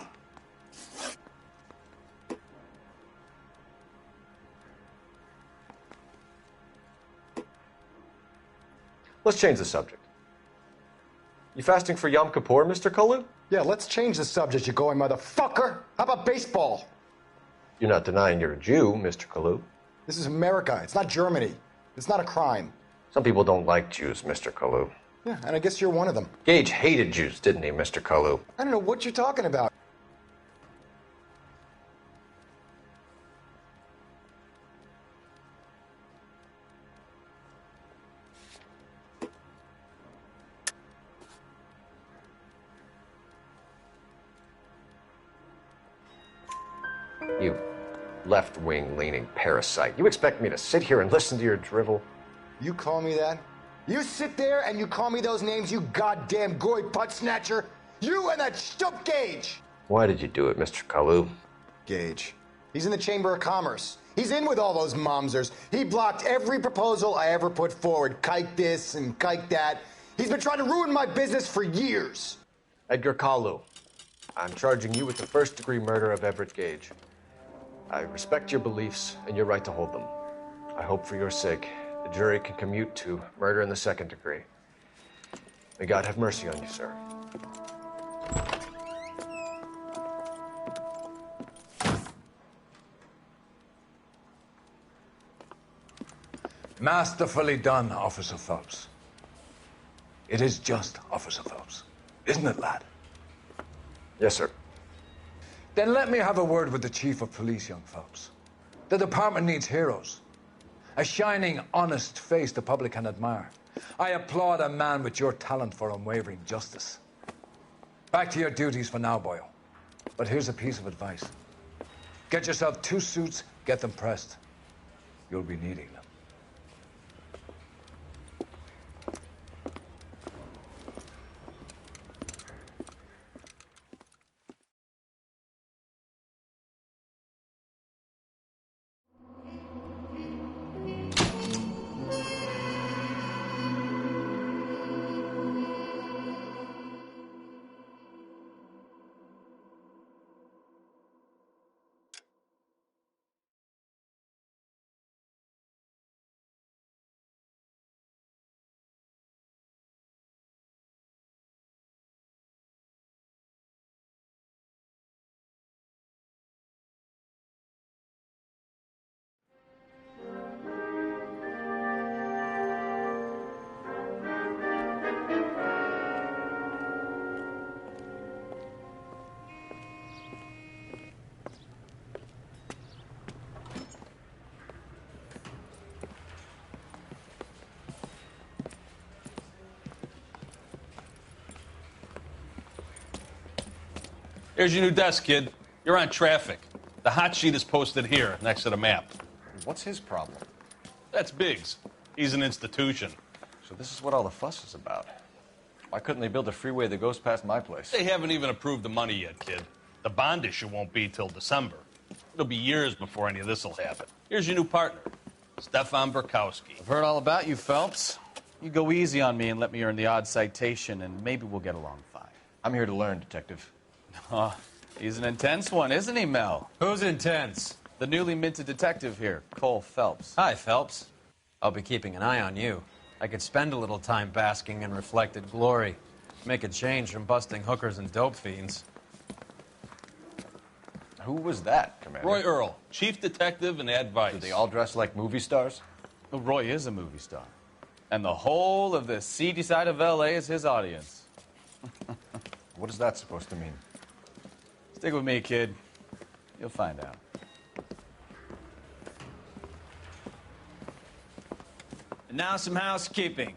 Let's change the subject. You fasting for Yom Kippur, Mr. Kalu? Yeah, let's change the subject, you going motherfucker. How about baseball? You're not denying you're a Jew, Mr. Kalu. This is America. It's not Germany. It's not a crime. Some people don't like Jews, Mr. Kalu. Yeah, and I guess you're one of them. Gage hated Jews, didn't he, Mr. Kalu? I don't know what you're talking about. You left-wing leaning parasite. You expect me to sit here and listen to your drivel? You call me that? You sit there and you call me those names, you goddamn goy putt snatcher? You and that stup Gage! Why did you do it, Mr. Kalu? Gage. He's in the Chamber of Commerce. He's in with all those momsers. He blocked every proposal I ever put forward. Kike this and kike that. He's been trying to ruin my business for years. Edgar Kalu, I'm charging you with the first-degree murder of Everett Gage. I respect your beliefs and your right to hold them. I hope for your sake the jury can commute to murder in the second degree. May God have mercy on you, sir. Masterfully done, Officer Phelps. It is just Officer Phelps, isn't it, lad? Yes, sir. Then let me have a word with the Chief of Police, young Phelps. The department needs heroes. A shining, honest face the public can admire. I applaud a man with your talent for unwavering justice. Back to your duties for now, boyo. But here's a piece of advice. Get yourself 2 suits, get them pressed. You'll be needing them. Here's your new desk, kid. You're on traffic. The hot sheet is posted here, next to the map. What's his problem? That's Biggs. He's an institution. So this is what all the fuss is about. Why couldn't they build a freeway that goes past my place? They haven't even approved the money yet, kid. The bond issue won't be till December. It'll be years before any of this will happen. Here's your new partner, Stefan Burkowski. I've heard all about you, Phelps. You go easy on me and let me earn the odd citation, and maybe we'll get along fine. I'm here to learn, Detective. He's an intense one, isn't he, Mel? Who's intense? The newly minted detective here, Cole Phelps. Hi, Phelps. I'll be keeping an eye on you. I could spend a little time basking in reflected glory. Make a change from busting hookers and dope fiends. Who was that, Commander? Roy Earl, chief detective and advice. Do they all dress like movie stars? Well, Roy is a movie star. And the whole of the seedy side of L.A. is his audience. What is that supposed to mean? Stick with me, kid. You'll find out. And now some housekeeping.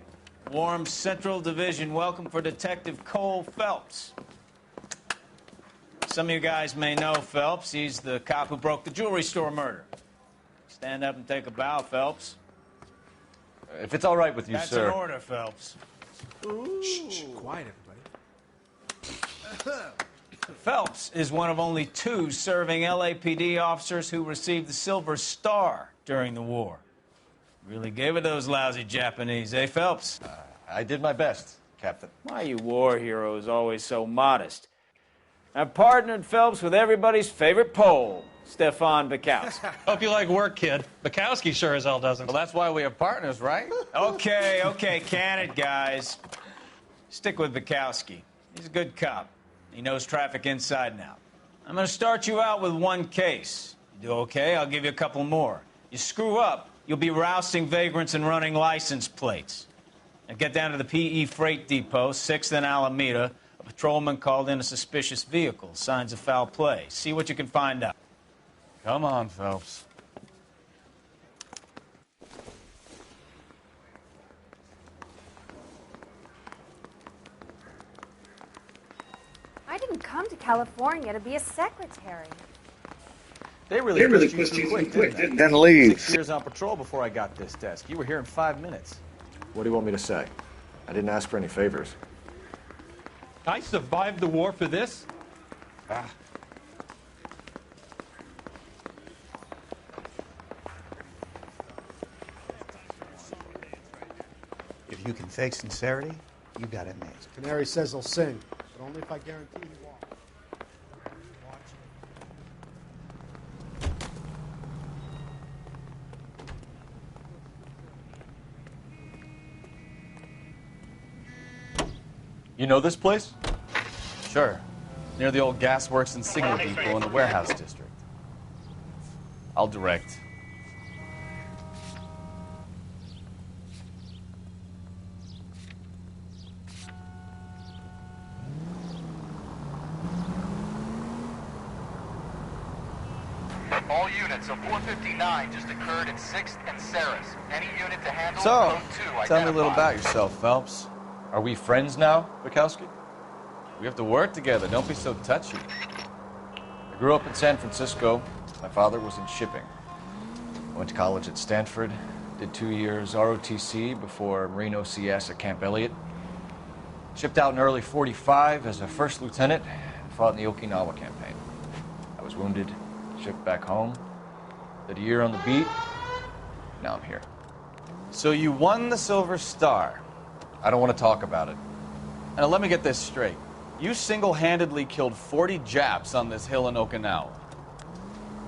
Warm Central Division welcome for Detective Cole Phelps. Some of you guys may know Phelps. He's the cop who broke the jewelry store murder. Stand up and take a bow, Phelps. If it's all right with you, That's sir. an order, Phelps. Shh, quiet, everybody. Phelps is one of only 2 serving LAPD officers who received the Silver Star during the war. Really gave it those lousy Japanese, eh, Phelps? I did my best, Captain. Why you war heroes always so modest? I've partnered Phelps with everybody's favorite Pole, Stefan Bukowski. Hope you like work, kid. Bukowski sure as hell doesn't. Well, that's why we have partners, right? Okay, can it, guys. Stick with Bukowski. He's a good cop. He knows traffic inside and out. I'm going to start you out with 1 case. You do okay, I'll give you a couple more. You screw up, you'll be rousting vagrants and running license plates. Now get down to the PE Freight Depot, 6th and Alameda. A patrolman called in a suspicious vehicle. Signs of foul play. See what you can find out. Come on, Phelps. I didn't come to California to be a secretary. They really pushed you too quick, didn't they? Then leave. 6 years on patrol before I got this desk. You were here in 5 minutes. What do you want me to say? I didn't ask for any favors. I survived the war for this? If you can fake sincerity, you got it made. Canary says he'll sing, but only if I guarantee he won't. You know this place? Sure. Near the old gasworks and signal depot in the warehouse district. I'll direct. All units, a 459 just occurred at 6th and Saris. Any unit to handle So, code 2 tell me a little identified. about yourself, Phelps. Are we friends now, Bukowski? We have to work together. Don't be so touchy. I grew up in San Francisco. My father was in shipping. I went to college at Stanford, did 2 years ROTC before Marine OCS at Camp Elliott. Shipped out in early '45 as a first lieutenant and fought in the Okinawa campaign. I was wounded, shipped back home, did a year on the beat. Now I'm here. So you won the Silver Star. I don't want to talk about it. Now let me get this straight. You single-handedly killed 40 Japs on this hill in Okinawa.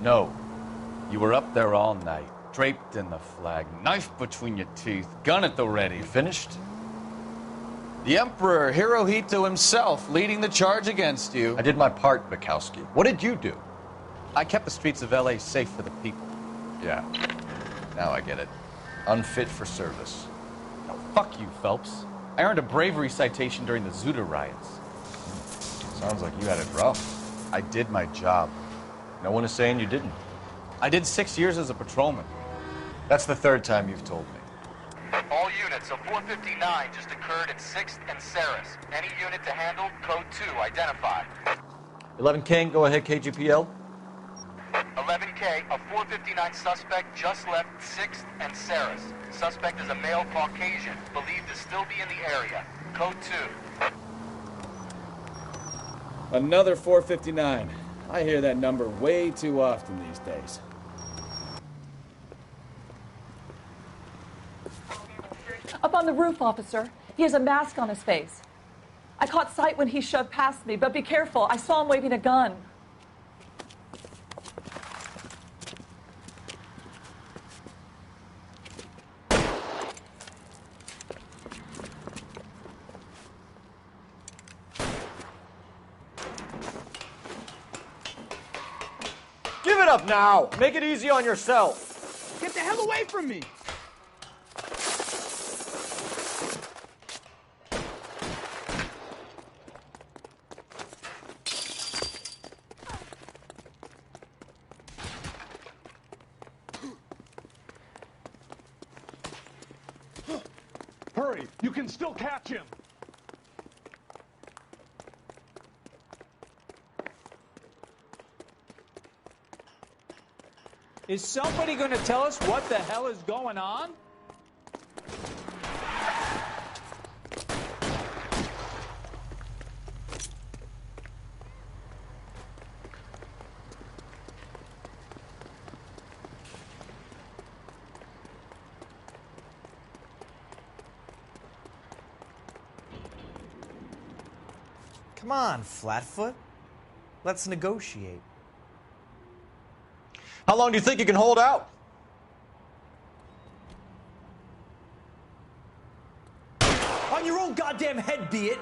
No. You were up there all night, draped in the flag, knife between your teeth, gun at the ready. Finished? The Emperor Hirohito himself leading the charge against you. I did my part, Bukowski. What did you do? I kept the streets of L.A. safe for the people. Yeah. Now I get it. Unfit for service. Now, fuck you, Phelps. I earned a bravery citation during the Zuda riots. Sounds like you had it rough. I did my job. No one is saying you didn't. I did 6 years as a patrolman. That's the 3rd time you've told me. All units, a 459 just occurred at 6th and Saris. Any unit to handle code 2 identified. 11 King, go ahead, KGPL. 11K, a 459 suspect just left 6th and Saris. Suspect is a male Caucasian, believed to still be in the area. Code 2. Another 459. I hear that number way too often these days. Up on the roof, officer. He has a mask on his face. I caught sight when he shoved past me, but be careful. I saw him waving a gun. it up now. Make it easy on yourself. Get the hell away from me! Hurry! You can still catch him! Is somebody going to tell us what the hell is going on? Come on, Flatfoot. Let's negotiate. How long do you think you can hold out? On your own goddamn head, be it.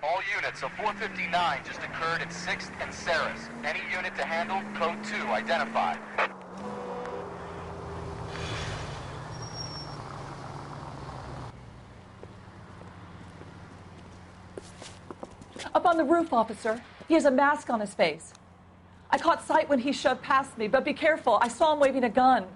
All units, a 459 just occurred at 6th and Saris. Any unit to handle, code 2 identified. Up on the roof, officer. He has a mask on his face. I caught sight when he shoved past me, but be careful. I saw him waving a gun.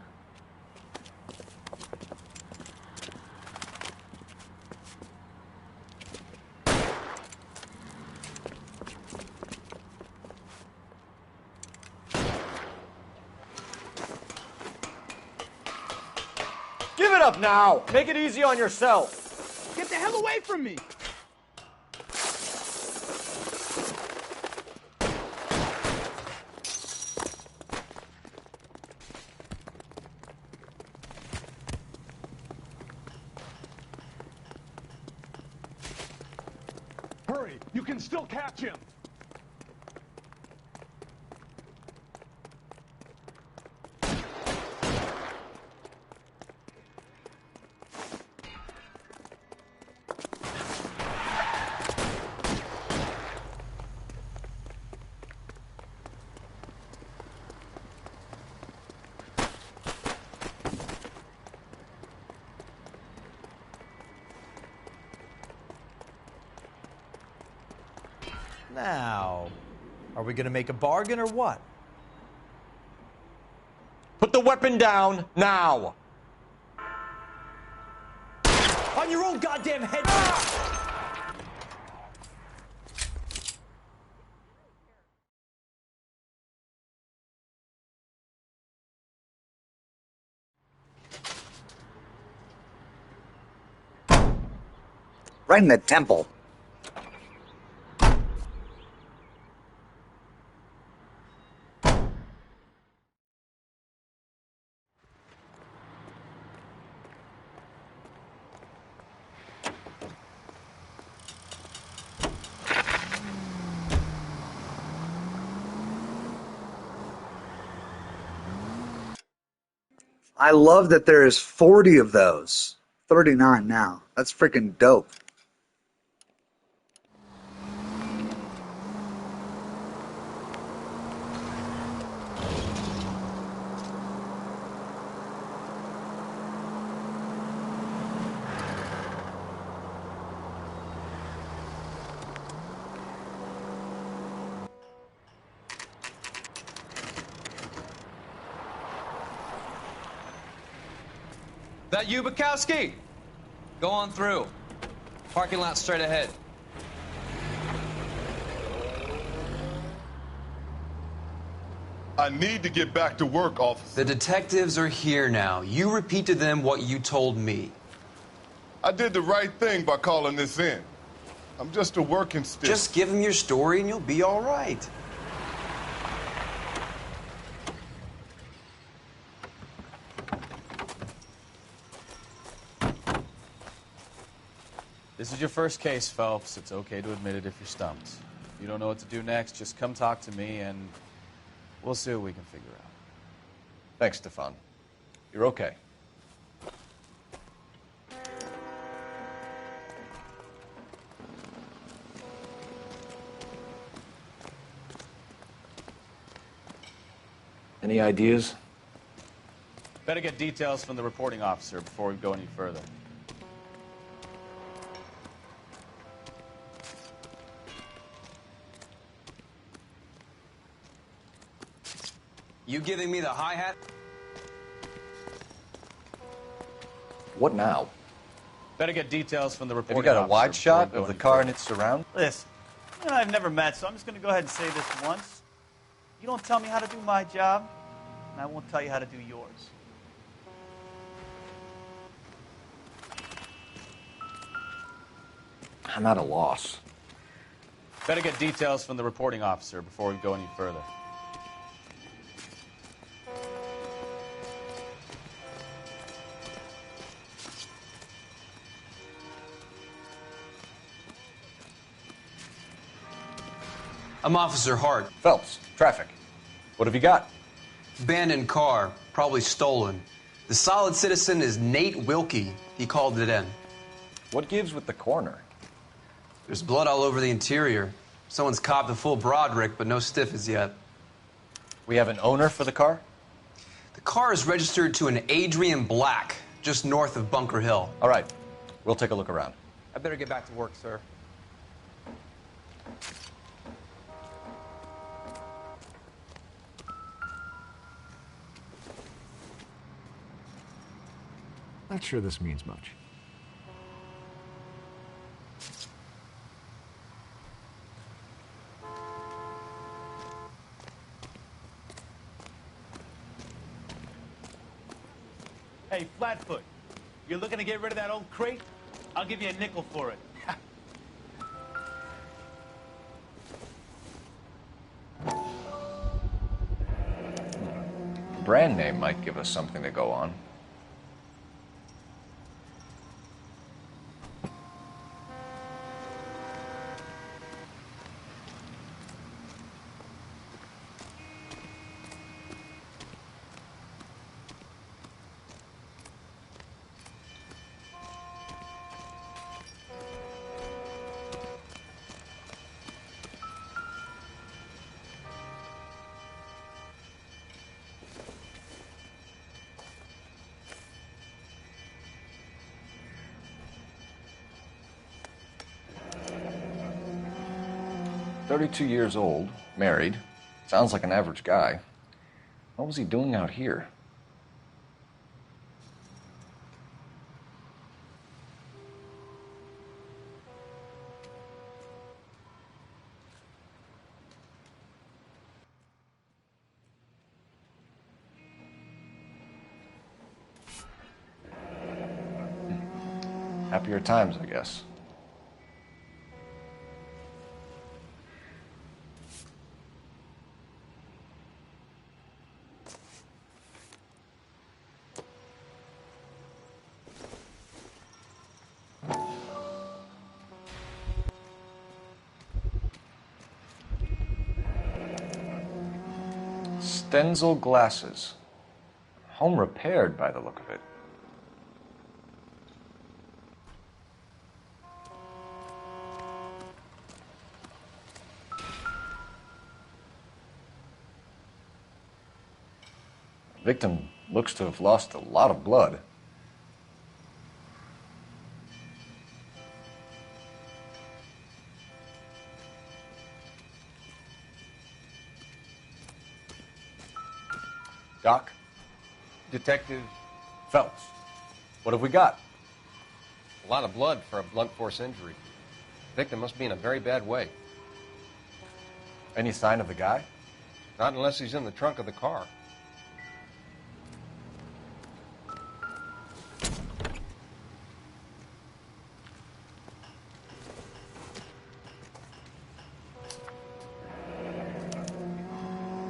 Give it up now. Make it easy on yourself. Get the hell away from me! Hurry! You can still catch him! Now, are we going to make a bargain or what? Put the weapon down now. On your own goddamn head. Right in the temple. I love that there is 40 of those. 39 now. That's freaking dope. That you, Bukowski? Go on through. Parking lot straight ahead. I need to get back to work, officer. The detectives are here now. You repeat to them what you told me. I did the right thing by calling this in. I'm just a working stiff. Just give them your story and you'll be all right. This is your first case, Phelps. It's okay to admit it if you're stumped. If you don't know what to do next, just come talk to me and we'll see what we can figure out. Thanks, Stefan. You're okay. Any ideas? Better get details from the reporting officer before we go any further. You giving me the hi-hat? What now? Better get details from the reporting Have you got a officer wide before shot we go of the any car further. and its surroundings? Listen, you and I have never met, so I'm just going to go ahead and say this once. You don't tell me how to do my job, and I won't tell you how to do yours. I'm at a loss. Better get details from the reporting officer before we go any further. I'm Officer Hart. Phelps, traffic. What have you got? Abandoned car, probably stolen. The solid citizen is Nate Wilkie. He called it in. What gives with the coroner? There's blood all over the interior. Someone's copped a full Broderick, but no stiff as yet. We have an owner for the car? The car is registered to an Adrian Black, just north of Bunker Hill. All right. We'll take a look around. I better get back to work, sir. Not sure this means much. Hey, Flatfoot, you're looking to get rid of that old crate? I'll give you a nickel for it. Brand name might give us something to go on. "32 years old, married. Sounds like an average guy. What was he doing out here?" Happier times, I guess. Stenzel glasses. Home repaired by the look of it. Victim looks to have lost a lot of blood. Doc? Detective Phelps. What have we got? A lot of blood for a blunt force injury. Victim must be in a very bad way. Any sign of the guy? Not unless he's in the trunk of the car.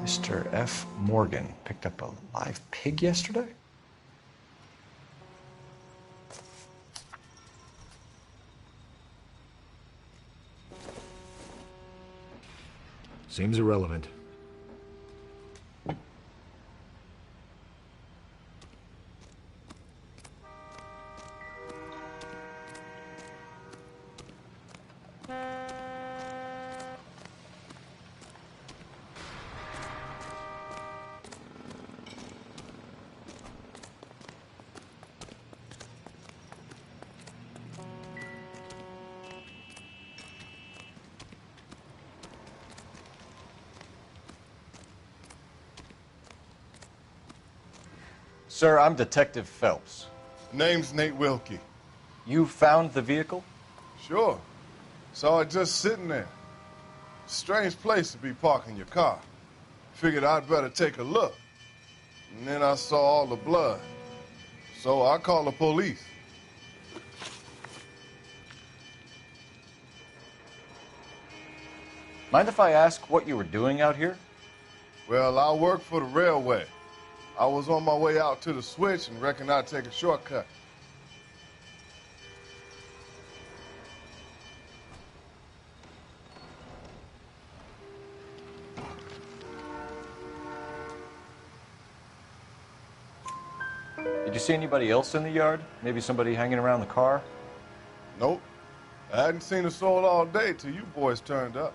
Mr. F. Morgan picked up a live pig yesterday? Seems irrelevant. Sir, I'm Detective Phelps. Name's Nate Wilkie. You found the vehicle? Sure. Saw it just sitting there. Strange place to be parking your car. Figured I'd better take a look. And then I saw all the blood. So I called the police. Mind if I ask what you were doing out here? Well, I work for the railway. I was on my way out to the switch and reckoned I'd take a shortcut. Did you see anybody else in the yard? Maybe somebody hanging around the car? Nope. I hadn't seen a soul all day till you boys turned up.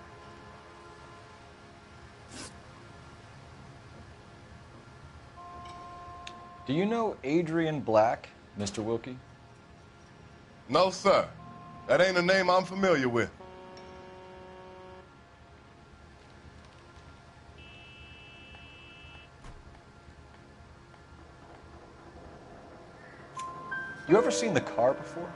Do you know Adrian Black, Mr. Wilkie? No, sir. That ain't a name I'm familiar with. You ever seen the car before?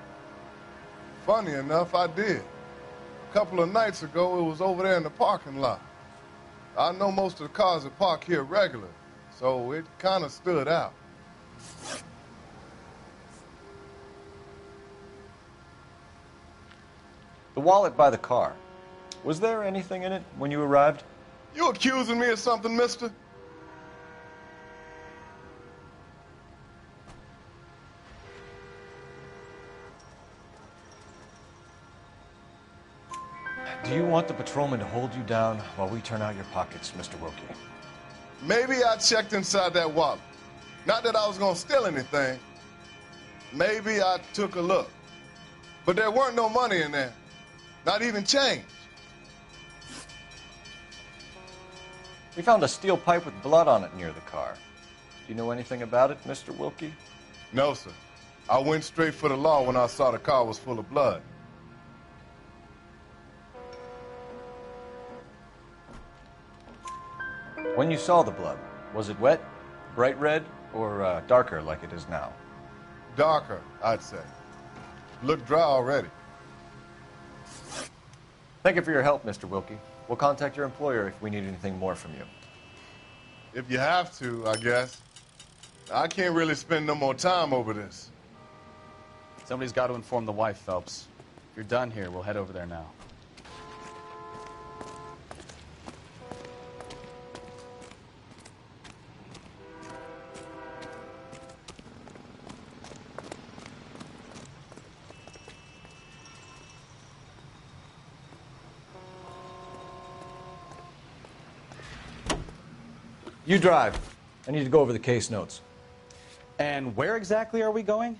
Funny enough, I did. A couple of nights ago, it was over there in the parking lot. I know most of the cars that park here regular, so it kind of stood out. The wallet by the car. Was there anything in it when you arrived? You accusing me of something, mister? Do you want the patrolman to hold you down while we turn out your pockets, Mr. Wilkie? Maybe I checked inside that wallet. Not that I was gonna steal anything. Maybe I took a look. But there weren't no money in there. Not even change. We found a steel pipe with blood on it near the car. Do you know anything about it, Mr. Wilkie? No, sir. I went straight for the law when I saw the car was full of blood. When you saw the blood, was it wet, bright red, or darker like it is now? Darker, I'd say. Looked dry already. Thank you for your help, Mr. Wilkie. We'll contact your employer if we need anything more from you. If you have to, I guess. I can't really spend no more time over this. Somebody's got to inform the wife, Phelps. If you're done here, we'll head over there now. You drive. I need to go over the case notes. And where exactly are we going?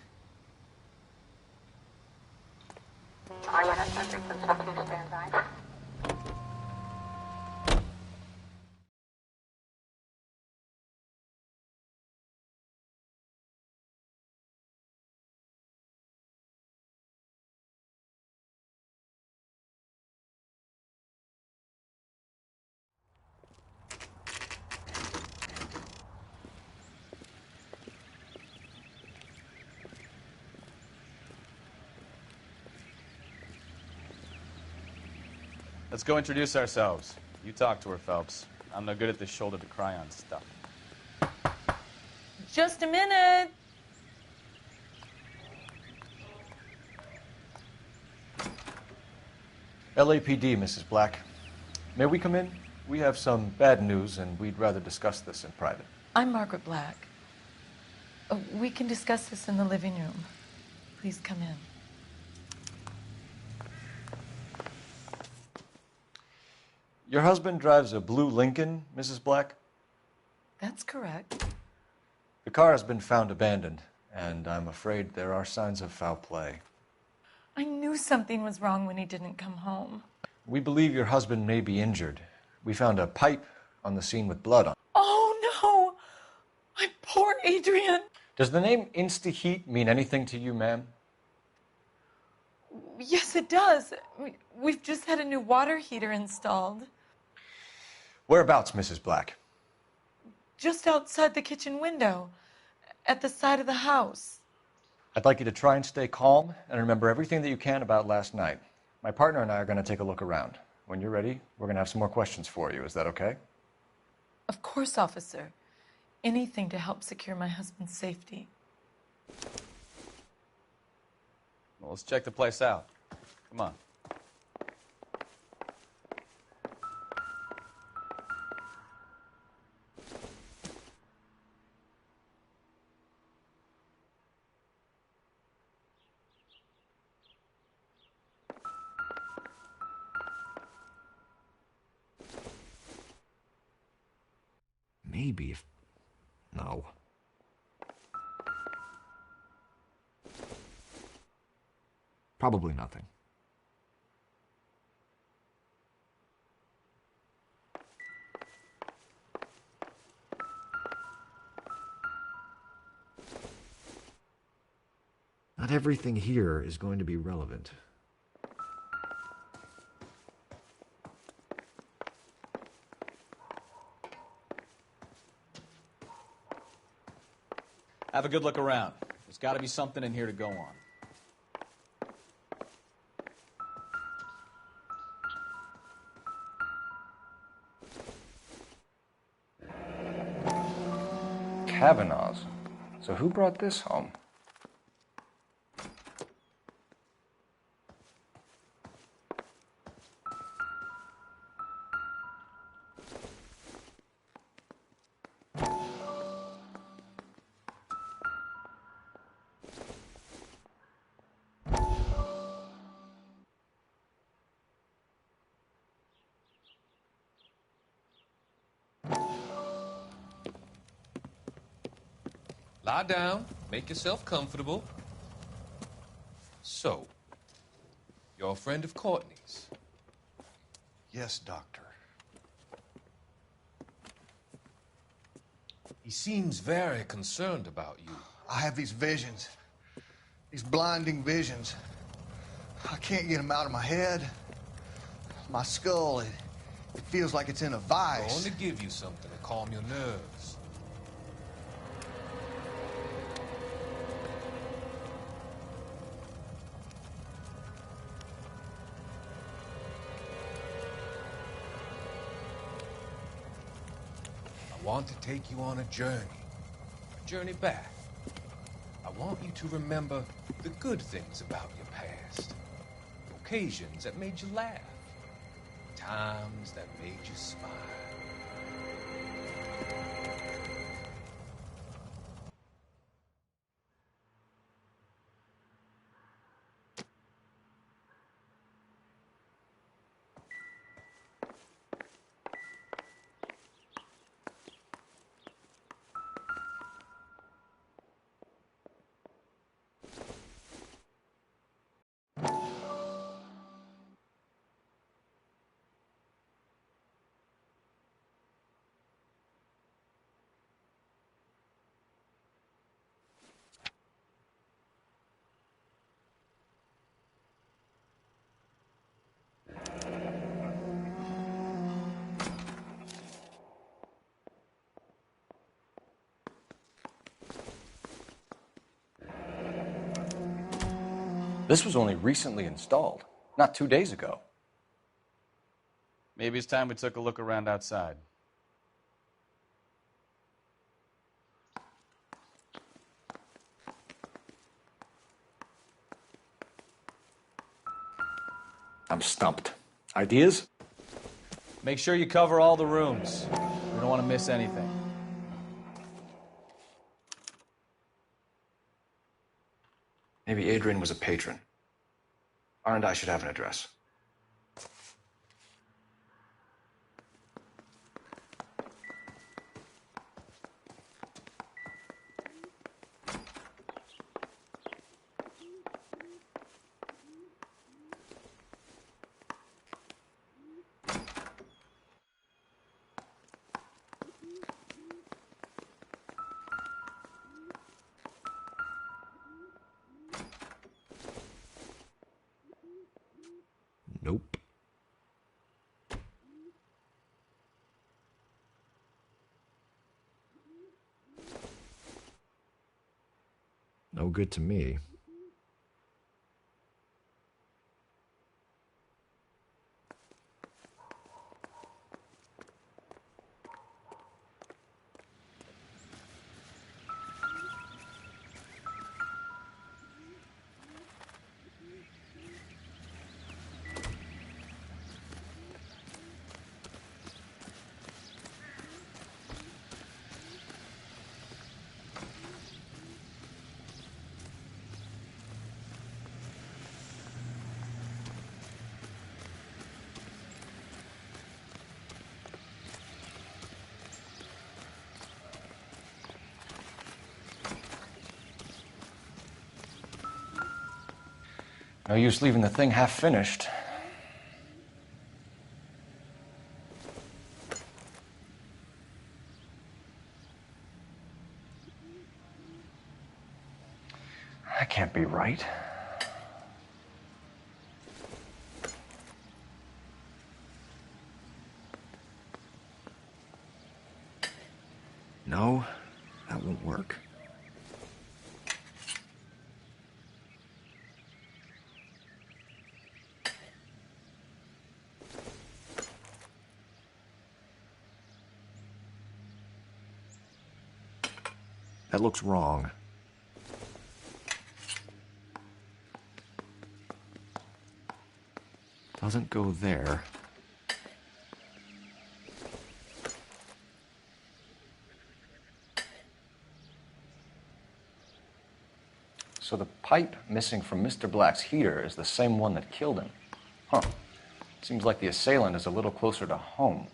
Let's go introduce ourselves. You talk to her, Phelps. I'm no good at this shoulder to cry on stuff. Just a minute. LAPD, Mrs. Black. May we come in? We have some bad news, and we'd rather discuss this in private. I'm Margaret Black. We can discuss this in the living room. Please come in. Your husband drives a blue Lincoln, Mrs. Black? That's correct. The car has been found abandoned, and I'm afraid there are signs of foul play. I knew something was wrong when he didn't come home. We believe your husband may be injured. We found a pipe on the scene with blood on it. Oh, no! My poor Adrian! Does the name Insta-Heat mean anything to you, ma'am? Yes, it does. We've just had a new water heater installed. Whereabouts, Mrs. Black? Just outside the kitchen window. At the side of the house. I'd like you to try and stay calm and remember everything that you can about last night. My partner and I are going to take a look around. When you're ready, we're going to have some more questions for you. Is that okay? Of course, officer. Anything to help secure my husband's safety. Well, let's check the place out. Come on. Maybe if... No. Probably nothing. Not everything here is going to be relevant. Have a good look around. There's got to be something in here to go on. Kavanaugh's. So who brought this home? Lie down. Make yourself comfortable. So, you're a friend of Courtney's? Yes, Doctor. He seems very concerned about you. I have these visions. These blinding visions. I can't get them out of my head. My skull, it feels like it's in a I'm vice. going to give you something to calm your nerves. I want to take you on a journey back. I want you to remember the good things about your past, occasions that made you laugh, times that made you smile. This was only recently installed, not 2 days ago. Maybe it's time we took a look around outside. I'm stumped. Ideas? Make sure you cover all the rooms. We don't want to miss anything. Maybe Adrian was a patron. R&I should have an address. No good to me. No use leaving the thing half finished. That can't be right. No, that won't work. That looks wrong. Doesn't go there. So the pipe missing from Mr. Black's heater is the same one that killed him. Huh. Seems like the assailant is a little closer to home.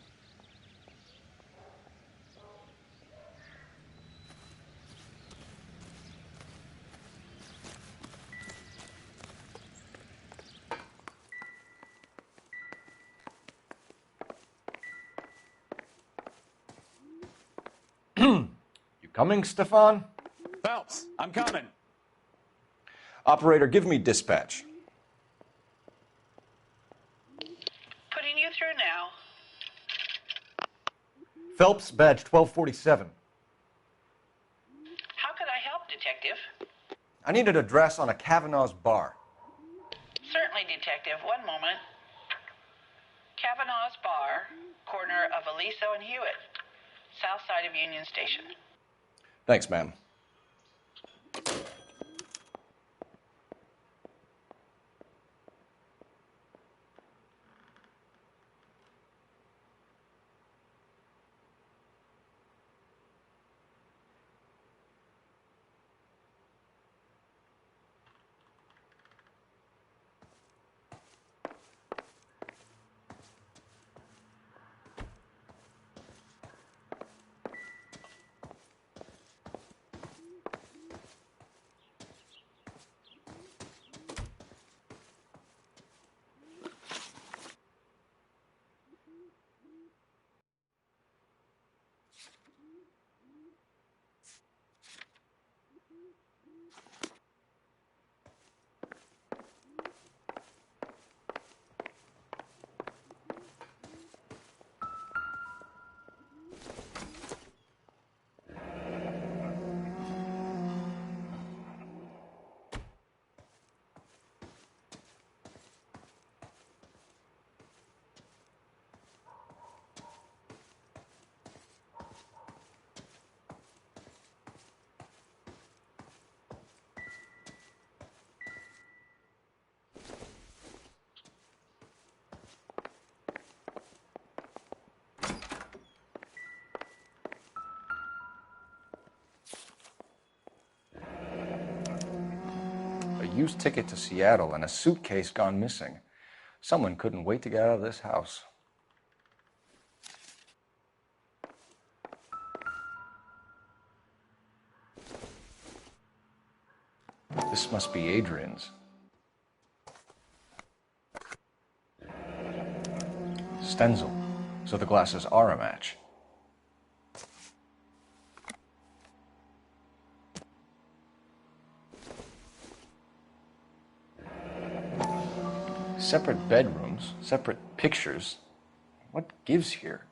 You coming, Stefan? Phelps, I'm coming. Operator, give me dispatch. Putting you through now. Phelps, badge 1247. How could I help, Detective? I need an address on a Kavanaugh's bar. Certainly, Detective. One moment. Kavanaugh's Bar, corner of Aliso and Hewitt, south side of Union Station. Thanks, ma'am. A used ticket to Seattle and a suitcase gone missing. Someone couldn't wait to get out of this house. This must be Adrian's. Stenzel. So the glasses are a match. Separate bedrooms, separate pictures. What gives here?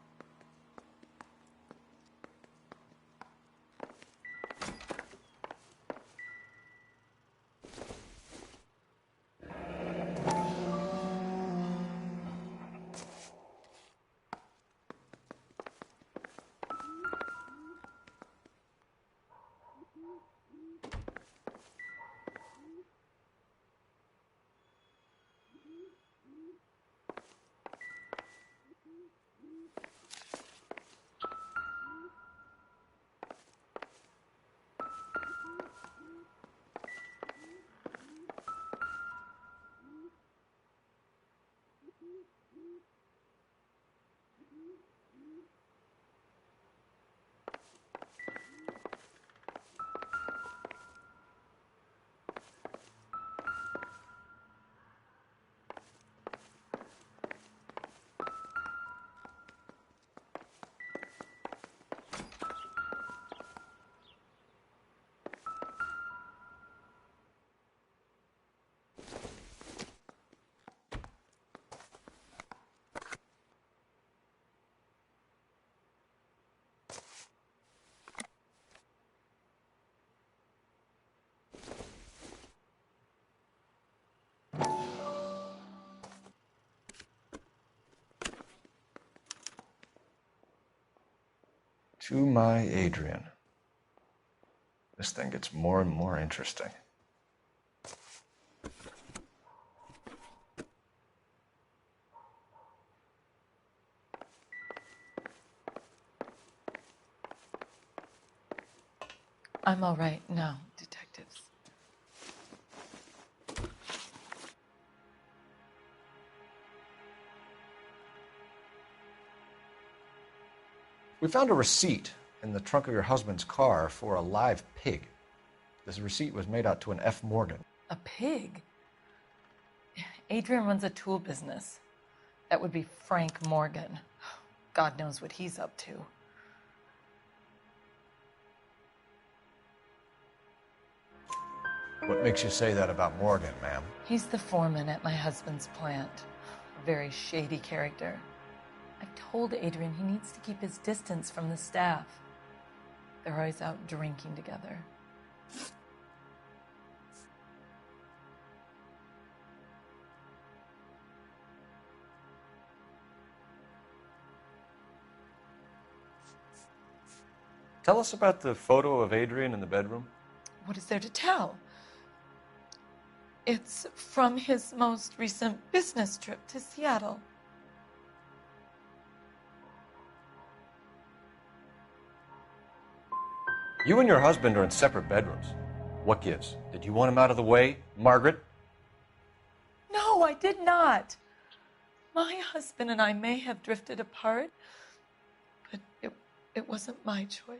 To my Adrian. This thing gets more and more interesting. I'm all right now, detectives. We found a receipt in the trunk of your husband's car for a live pig. This receipt was made out to an F. Morgan. A pig? Adrian runs a tool business. That would be Frank Morgan. God knows what he's up to. What makes you say that about Morgan, ma'am? He's the foreman at my husband's plant. A very shady character. I've told Adrian he needs to keep his distance from the staff. They're always out drinking together. Tell us about the photo of Adrian in the bedroom. What is there to tell? It's from his most recent business trip to Seattle. You and your husband are in separate bedrooms. What gives? Did you want him out of the way, Margaret? No, I did not. My husband and I may have drifted apart, but it wasn't my choice.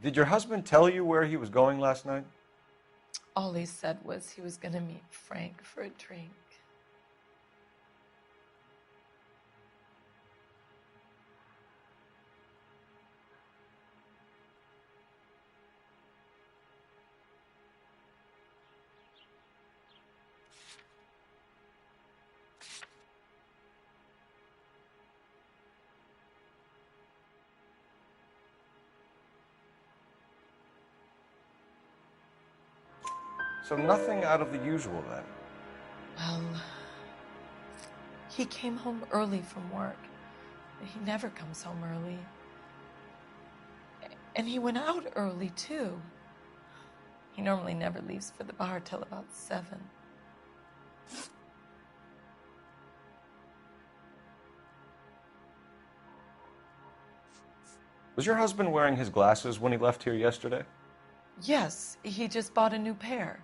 Did your husband tell you where he was going last night? All he said was he was going to meet Frank for a drink. So nothing out of the usual then? Well, he came home early from work. He never comes home early. And he went out early, too. He normally never leaves for the bar till about 7. Was your husband wearing his glasses when he left here yesterday? Yes, he just bought a new pair.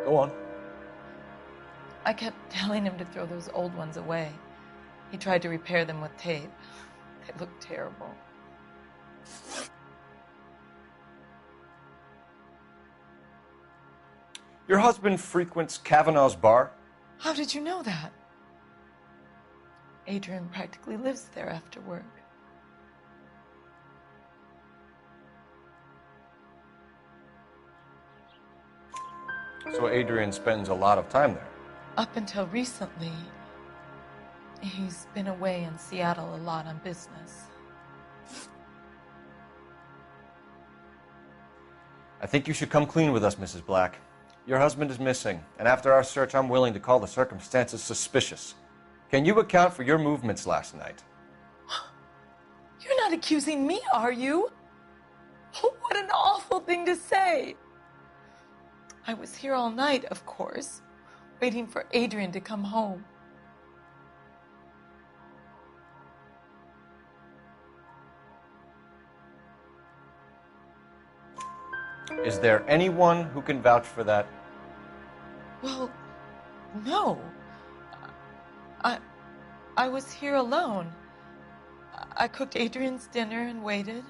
Go on. I kept telling him to throw those old ones away. He tried to repair them with tape. They looked terrible. Your husband frequents Kavanaugh's bar? How did you know that? Adrian practically lives there after work. So Adrian spends a lot of time there? Up until recently, he's been away in Seattle a lot on business. I think you should come clean with us, Mrs. Black. Your husband is missing, and after our search, I'm willing to call the circumstances suspicious. Can you account for your movements last night? You're not accusing me, are you? What an awful thing to say. I was here all night, of course, waiting for Adrian to come home. Is there anyone who can vouch for that? Well, no. I was here alone. I cooked Adrian's dinner and waited,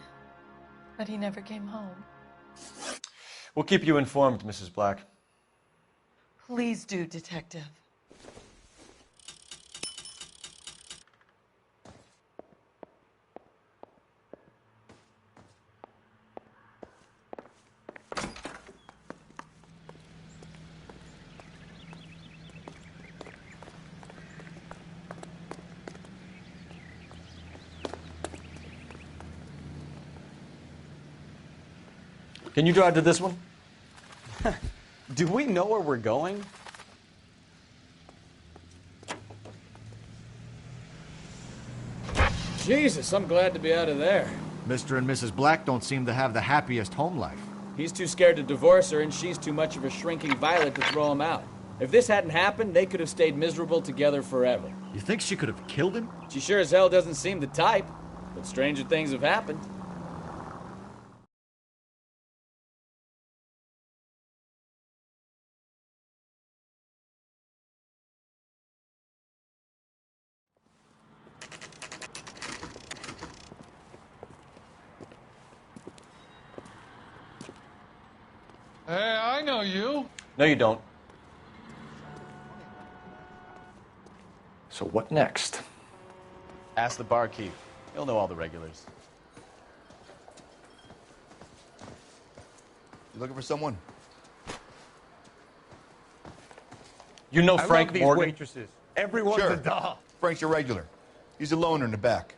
but he never came home. We'll keep you informed, Mrs. Black. Please do, Detective. Can you drive to this one? Do we know where we're going? Jesus, I'm glad to be out of there. Mr. and Mrs. Black don't seem to have the happiest home life. He's too scared to divorce her, and she's too much of a shrinking violet to throw him out. If this hadn't happened, they could have stayed miserable together forever. You think she could have killed him? She sure as hell doesn't seem the type, but stranger things have happened. Hey, I know you. No, you don't. So what next? Ask the barkeep. He'll know all the regulars. You looking for someone? You know I Frank love these Morgan? waitresses. Everyone's a doll. Frank's a regular. He's a loner in the back.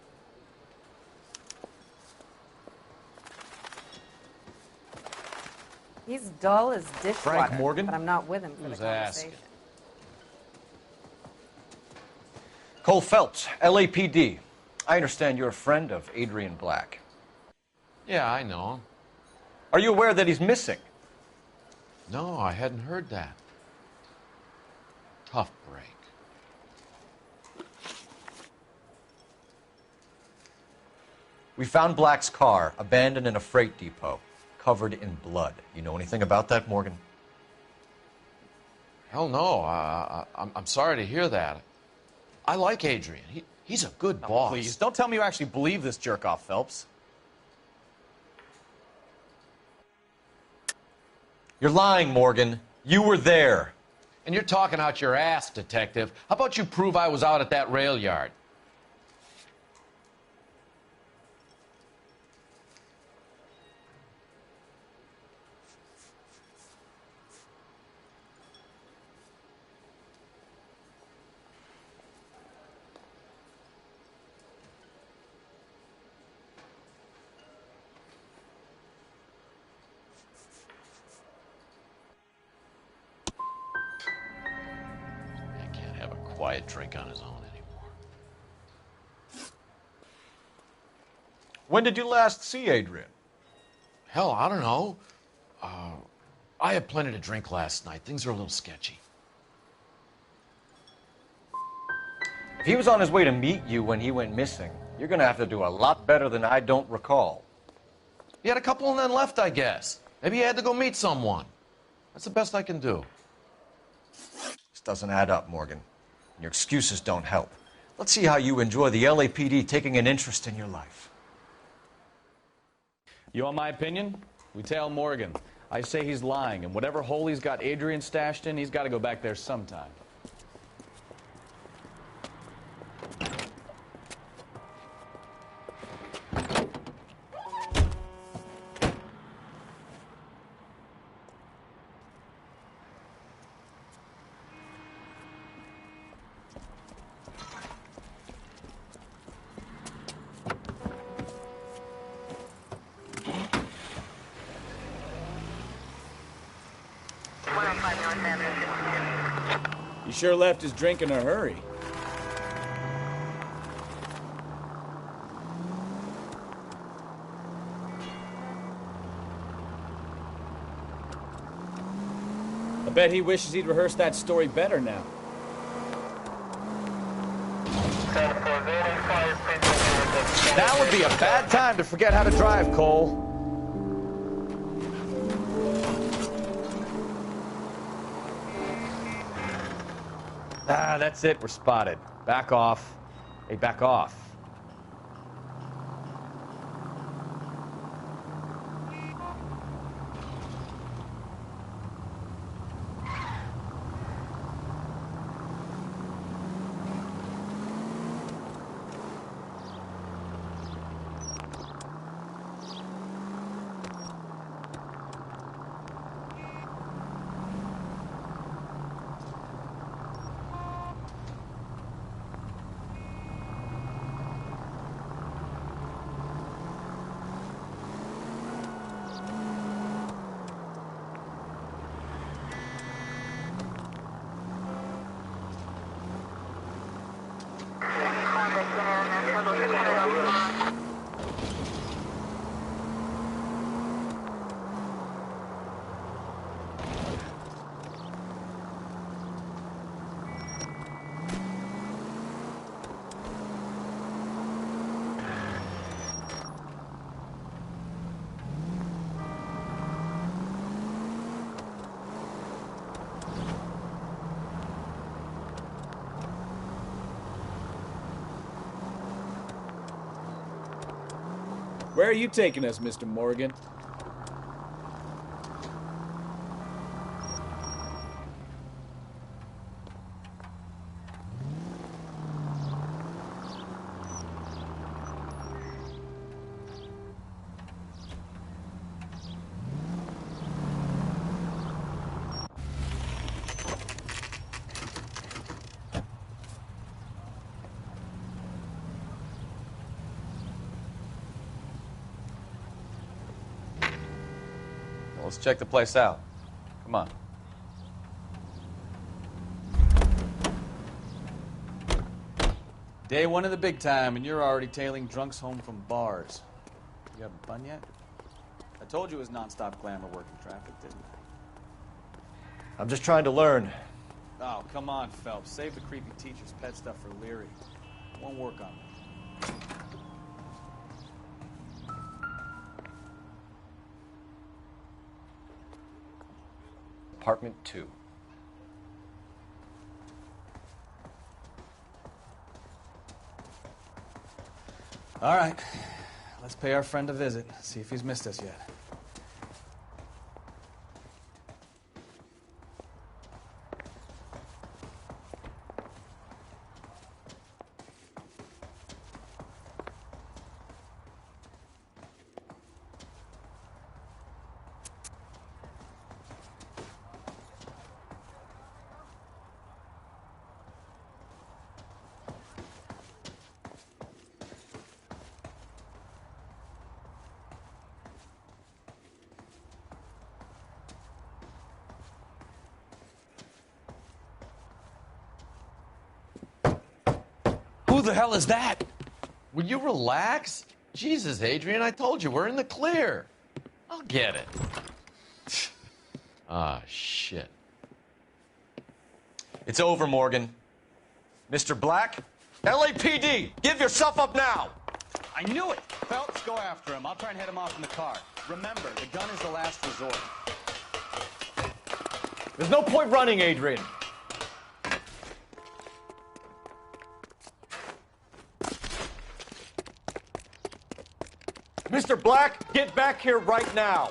He's dull as dishwater. Frank Morgan? But I'm not with him for Who's the conversation. asking? Cole Phelps, LAPD. I understand you're a friend of Adrian Black. Yeah, I know him. Are you aware that he's missing? No, I hadn't heard that. Tough break. We found Black's car abandoned in a freight depot, covered in blood. You know anything about that, Morgan? Hell no. I'm sorry to hear that. I like Adrian. He's a good boss. Please, don't tell me you actually believe this jerk-off, Phelps. You're lying, Morgan. You were there. And you're talking out your ass, detective. How about you prove I was out at that rail yard? Quiet drink on his own anymore. When did you last see Adrian? Hell, I don't know. I had plenty to drink last night. Things are a little sketchy. If he was on his way to meet you when he went missing, you're going to have to do a lot better than I don't recall. He had a couple and then left, I guess. Maybe he had to go meet someone. That's the best I can do. This doesn't add up, Morgan. Your excuses don't help. Let's see how you enjoy the LAPD taking an interest in your life. You want my opinion? We tell Morgan. I say he's lying, and whatever hole he's got Adrian stashed in, he's got to go back there sometime. He sure left his drink in a hurry. I bet he wishes he'd rehearsed that story better now. Now would be a bad time to forget how to drive, Cole. Ah, that's it. We're spotted. Back off. Hey, back off. Where are you taking us, Mr. Morgan? Well, let's check the place out. Come on. Day one of the big time, and you're already tailing drunks home from bars. You having fun yet? I told you it was nonstop glamour working traffic, didn't I? I'm just trying to learn. Oh, come on, Phelps. Save the creepy teacher's pet stuff for Leary. It won't work on me. Apartment 2. All right. Let's pay our friend a visit. See if he's missed us yet. Who the hell is that? Will you relax? Jesus, Adrian, I told you, we're in the clear. I'll get it. Ah, shit. It's over, Morgan. Mr. Black, LAPD, give yourself up now! I knew it! Phelps, go after him. I'll try and head him off in the car. Remember, the gun is the last resort. There's no point running, Adrian. Mr. Black, get back here right now.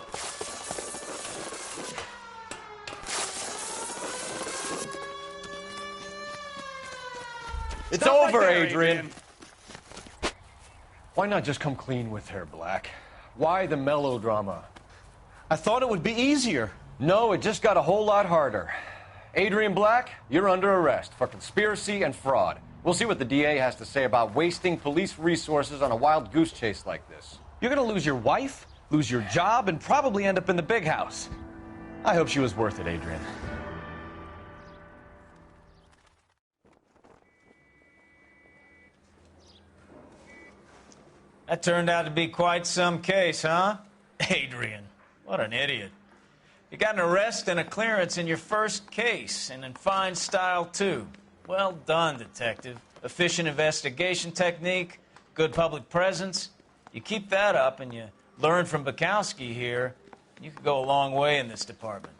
It's over, right there, Adrian. Why not just come clean with her, Black? Why the melodrama? I thought it would be easier. No, it just got a whole lot harder. Adrian Black, you're under arrest for conspiracy and fraud. We'll see what the DA has to say about wasting police resources on a wild goose chase like this. You're gonna lose your wife, lose your job, and probably end up in the big house. I hope she was worth it, Adrian. That turned out to be quite some case, huh? Adrian, what an idiot. You got an arrest and a clearance in your first case, and in fine style, too. Well done, detective. Efficient investigation technique, good public presence. You keep that up and you learn from Bukowski here, you could go a long way in this department.